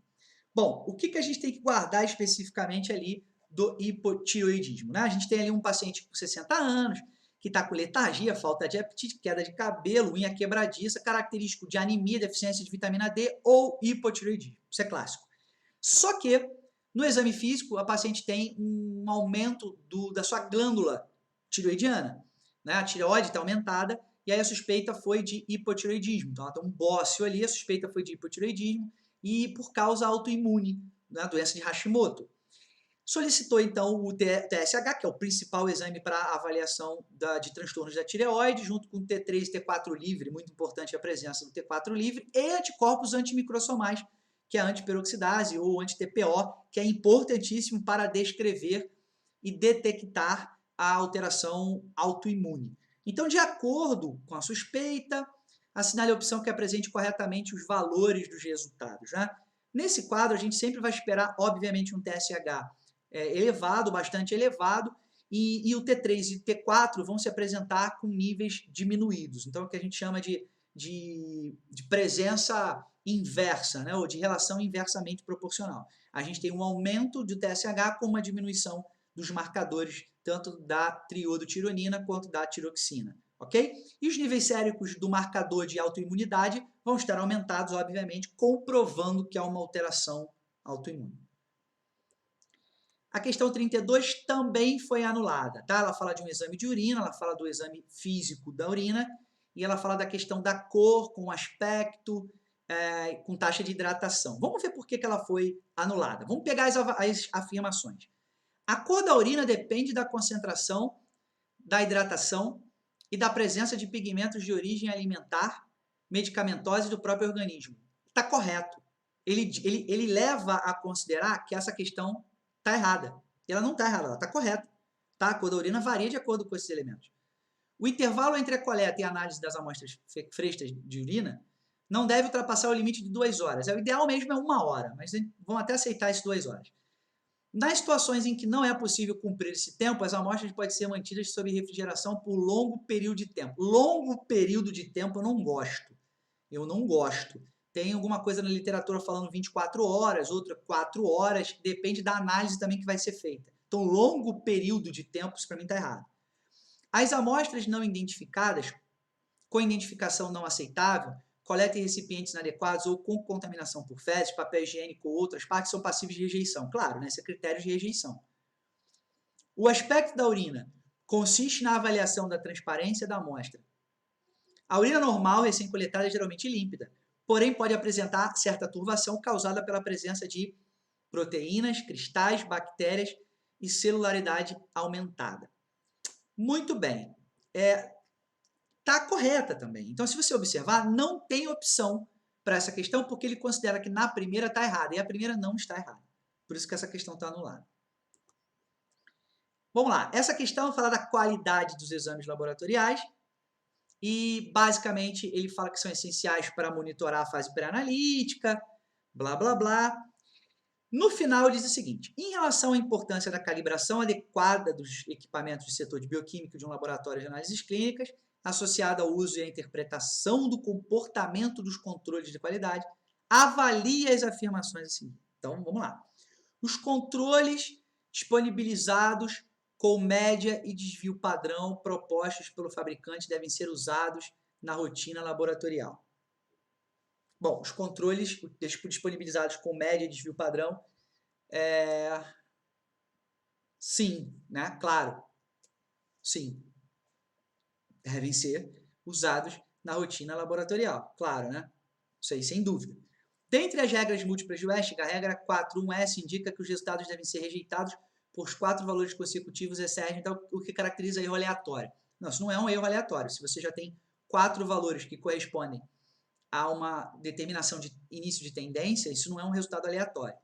Speaker 1: Bom, o que a gente tem que guardar especificamente ali do hipotireoidismo, né? A gente tem ali um paciente com 60 anos, que está com letargia, falta de apetite, queda de cabelo, unha quebradiça, característico de anemia, deficiência de vitamina D ou hipotireoidismo. Isso é clássico. Só que, no exame físico, a paciente tem um aumento da sua glândula tireoidiana, né? A tireoide está aumentada, e aí a suspeita foi de hipotireoidismo. Então, ela tem um bócio ali, a suspeita foi de hipotireoidismo, e por causa autoimune, né? Doença de Hashimoto. Solicitou, então, o TSH, que é o principal exame para avaliação de transtornos da tireoide, junto com o T3 e T4 livre, muito importante a presença do T4 livre, e anticorpos antimicrossomais, que é a antiperoxidase ou anti-TPO, que é importantíssimo para descrever e detectar a alteração autoimune. Então, de acordo com a suspeita, assinale a opção que apresente corretamente os valores dos resultados, né? Nesse quadro, a gente sempre vai esperar, obviamente, um TSH elevado, bastante elevado, e o T3 e o T4 vão se apresentar com níveis diminuídos. Então, é o que a gente chama de presença inversa, né? Ou de relação inversamente proporcional. A gente tem um aumento do TSH com uma diminuição dos marcadores, tanto da triodotironina quanto da tiroxina. Ok? E os níveis séricos do marcador de autoimunidade vão estar aumentados, obviamente, comprovando que há uma alteração autoimune. A questão 32 também foi anulada, tá? Ela fala de um exame de urina, ela fala do exame físico da urina, e ela fala da questão da cor, com aspecto, com taxa de hidratação. Vamos ver por que ela foi anulada. Vamos pegar as afirmações. A cor da urina depende da concentração, da hidratação e da presença de pigmentos de origem alimentar, medicamentosa e do próprio organismo. Está correto. Ele leva a considerar que essa questão está errada. E ela não está errada, ela está correta. Tá? A cor da urina varia de acordo com esses elementos. O intervalo entre a coleta e a análise das amostras frescas de urina não deve ultrapassar o limite de 2 horas. O ideal mesmo é 1 hora, mas vamos até aceitar essas 2 horas. Nas situações em que não é possível cumprir esse tempo, as amostras podem ser mantidas sob refrigeração por longo período de tempo. Longo período de tempo eu não gosto. Eu não gosto. Tem alguma coisa na literatura falando 24 horas, outra 4 horas, depende da análise também que vai ser feita. Então, longo período de tempo, isso para mim está errado. As amostras não identificadas, com identificação não aceitável, coleta em recipientes inadequados ou com contaminação por fezes, papel higiênico ou outras partes são passíveis de rejeição. Claro, né? Esse é critério de rejeição. O aspecto da urina consiste na avaliação da transparência da amostra. A urina normal, recém-coletada, é geralmente límpida, porém pode apresentar certa turvação causada pela presença de proteínas, cristais, bactérias e celularidade aumentada. Muito bem. Está correta também. Então, se você observar, não tem opção para essa questão, porque ele considera que na primeira está errada, e a primeira não está errada. Por isso que essa questão está anulada. Vamos lá. Essa questão fala da qualidade dos exames laboratoriais, e, basicamente, ele fala que são essenciais para monitorar a fase pré-analítica, blá, blá, blá. No final, ele diz o seguinte: em relação à importância da calibração adequada dos equipamentos do setor de bioquímica de um laboratório de análises clínicas, associada ao uso e à interpretação do comportamento dos controles de qualidade, avalie as afirmações assim. Então, vamos lá. Os controles disponibilizados com média e desvio padrão propostos pelo fabricante devem ser usados na rotina laboratorial. Bom, os controles disponibilizados com média e desvio padrão, sim, né? Claro, sim, devem ser usados na rotina laboratorial, claro, né? Isso aí, sem dúvida. Dentre as regras múltiplas de West, a regra 4.1s indica que os resultados devem ser rejeitados por 4 valores consecutivos, então o que caracteriza erro aleatório. Não, isso não é um erro aleatório. Se você já tem 4 valores que correspondem a uma determinação de início de tendência, isso não é um resultado aleatório.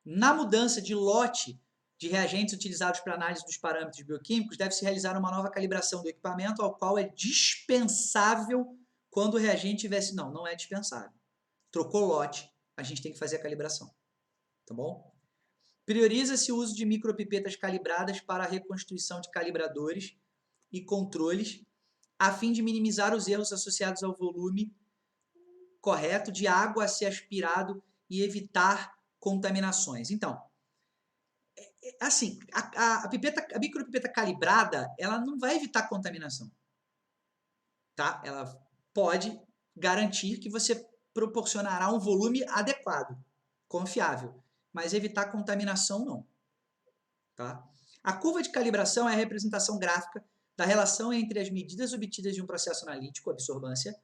Speaker 1: Na mudança de lote de reagentes utilizados para análise dos parâmetros bioquímicos, deve-se realizar uma nova calibração do equipamento, ao qual é dispensável quando o reagente tivesse... Não é dispensável. Trocou lote, a gente tem que fazer a calibração. Tá bom? Prioriza-se o uso de micropipetas calibradas para a reconstituição de calibradores e controles, a fim de minimizar os erros associados ao volume correto de água a ser aspirado e evitar contaminações. Então, assim, a micropipeta calibrada, ela não vai evitar contaminação. Tá? Ela pode garantir que você proporcionará um volume adequado, confiável, mas evitar contaminação não. Tá? A curva de calibração é a representação gráfica da relação entre as medidas obtidas de um processo analítico, absorbância,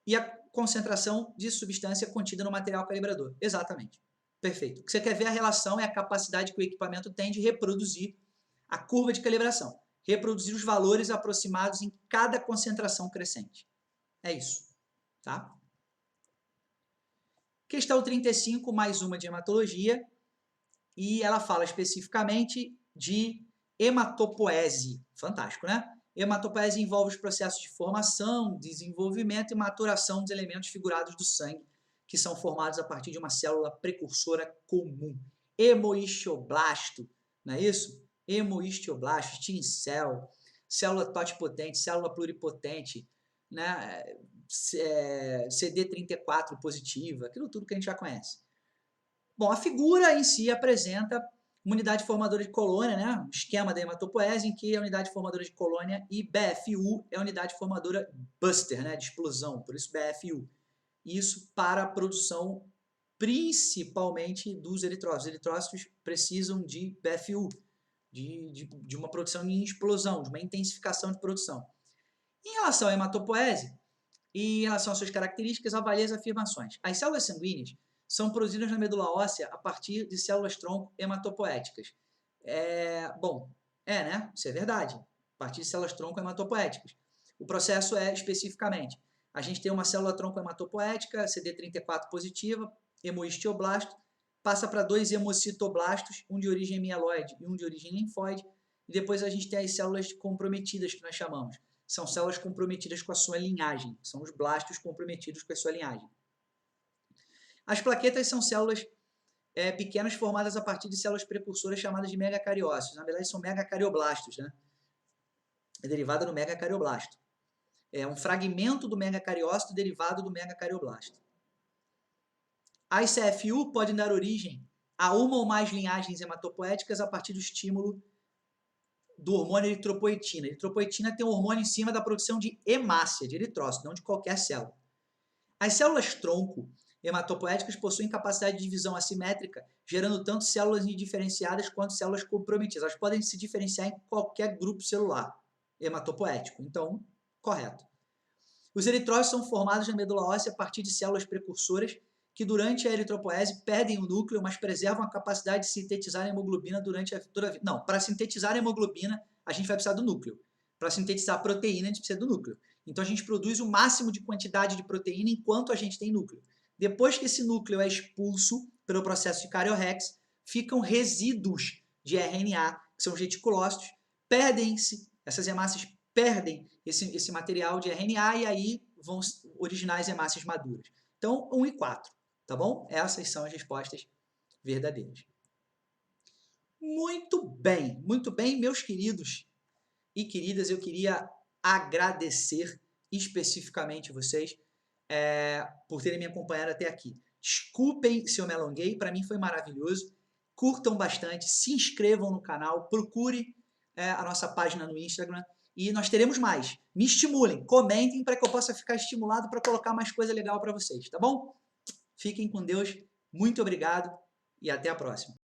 Speaker 1: e a concentração de substância contida no material calibrador. Exatamente. Perfeito. O que você quer ver a relação é a capacidade que o equipamento tem de reproduzir a curva de calibração. Reproduzir os valores aproximados em cada concentração crescente. É isso. Tá? Questão 35, mais uma de hematologia. E ela fala especificamente de hematopoese. Fantástico, né? Hematopoese envolve os processos de formação, desenvolvimento e maturação dos elementos figurados do sangue, que são formados a partir de uma célula precursora comum. Hemoistioblasto, não é isso? Hemoistioblasto, stem cell, célula totipotente, célula pluripotente, né? CD34 positiva, aquilo tudo que a gente já conhece. Bom, a figura em si apresenta uma unidade formadora de colônia, né? O esquema da hematopoese, em que a unidade formadora de colônia e BFU é a unidade formadora buster, né? De explosão, por isso BFU. Isso para a produção principalmente dos eritrócitos. Os eritrócitos precisam de BFU, de uma produção em explosão, de uma intensificação de produção. Em relação à hematopoese e em relação às suas características, avalie as afirmações. As células sanguíneas são produzidas na medula óssea a partir de células-tronco hematopoéticas. Né? Isso é verdade. A partir de células-tronco hematopoéticas. O processo é especificamente: a gente tem uma célula-tronco hematopoética, CD34 positiva, hemoistioblasto, passa para 2 hemocitoblastos, um de origem mieloide e um de origem linfóide, e depois a gente tem as células comprometidas, que nós chamamos. São células comprometidas com a sua linhagem, são os blastos comprometidos com a sua linhagem. As plaquetas são células pequenas formadas a partir de células precursoras chamadas de megacariócitos. Na verdade, são megacardioblastos, né? É derivada do megacardioblasto. É um fragmento do megacariócito derivado do megacardioblasto. As CFU podem dar origem a uma ou mais linhagens hematopoéticas a partir do estímulo do hormônio eritropoetina. A eritropoetina tem um hormônio em cima da produção de hemácia, de eritrócito, não de qualquer célula. As células-tronco hematopoéticas possuem capacidade de divisão assimétrica, gerando tanto células indiferenciadas quanto células comprometidas. Elas podem se diferenciar em qualquer grupo celular hematopoético. Então, correto. Os eritrócitos são formados na medula óssea a partir de células precursoras que, durante a eritropoese, perdem o núcleo, mas preservam a capacidade de sintetizar a hemoglobina durante toda a vida. Não, para sintetizar a hemoglobina, a gente vai precisar do núcleo. Para sintetizar a proteína, a gente precisa do núcleo. Então, a gente produz o máximo de quantidade de proteína enquanto a gente tem núcleo. Depois que esse núcleo é expulso pelo processo de Karyorex, ficam resíduos de RNA, que são os reticulócitos, perdem-se, essas hemácias perdem esse material de RNA e aí vão originar as hemácias maduras. Então, 1 e 4, tá bom? Essas são as respostas verdadeiras. Muito bem, meus queridos e queridas, eu queria agradecer especificamente vocês por terem me acompanhado até aqui. Desculpem se eu me alonguei, para mim foi maravilhoso. Curtam bastante, se inscrevam no canal, procure a nossa página no Instagram e nós teremos mais. Me estimulem, comentem para que eu possa ficar estimulado para colocar mais coisa legal para vocês, tá bom? Fiquem com Deus, muito obrigado e até a próxima.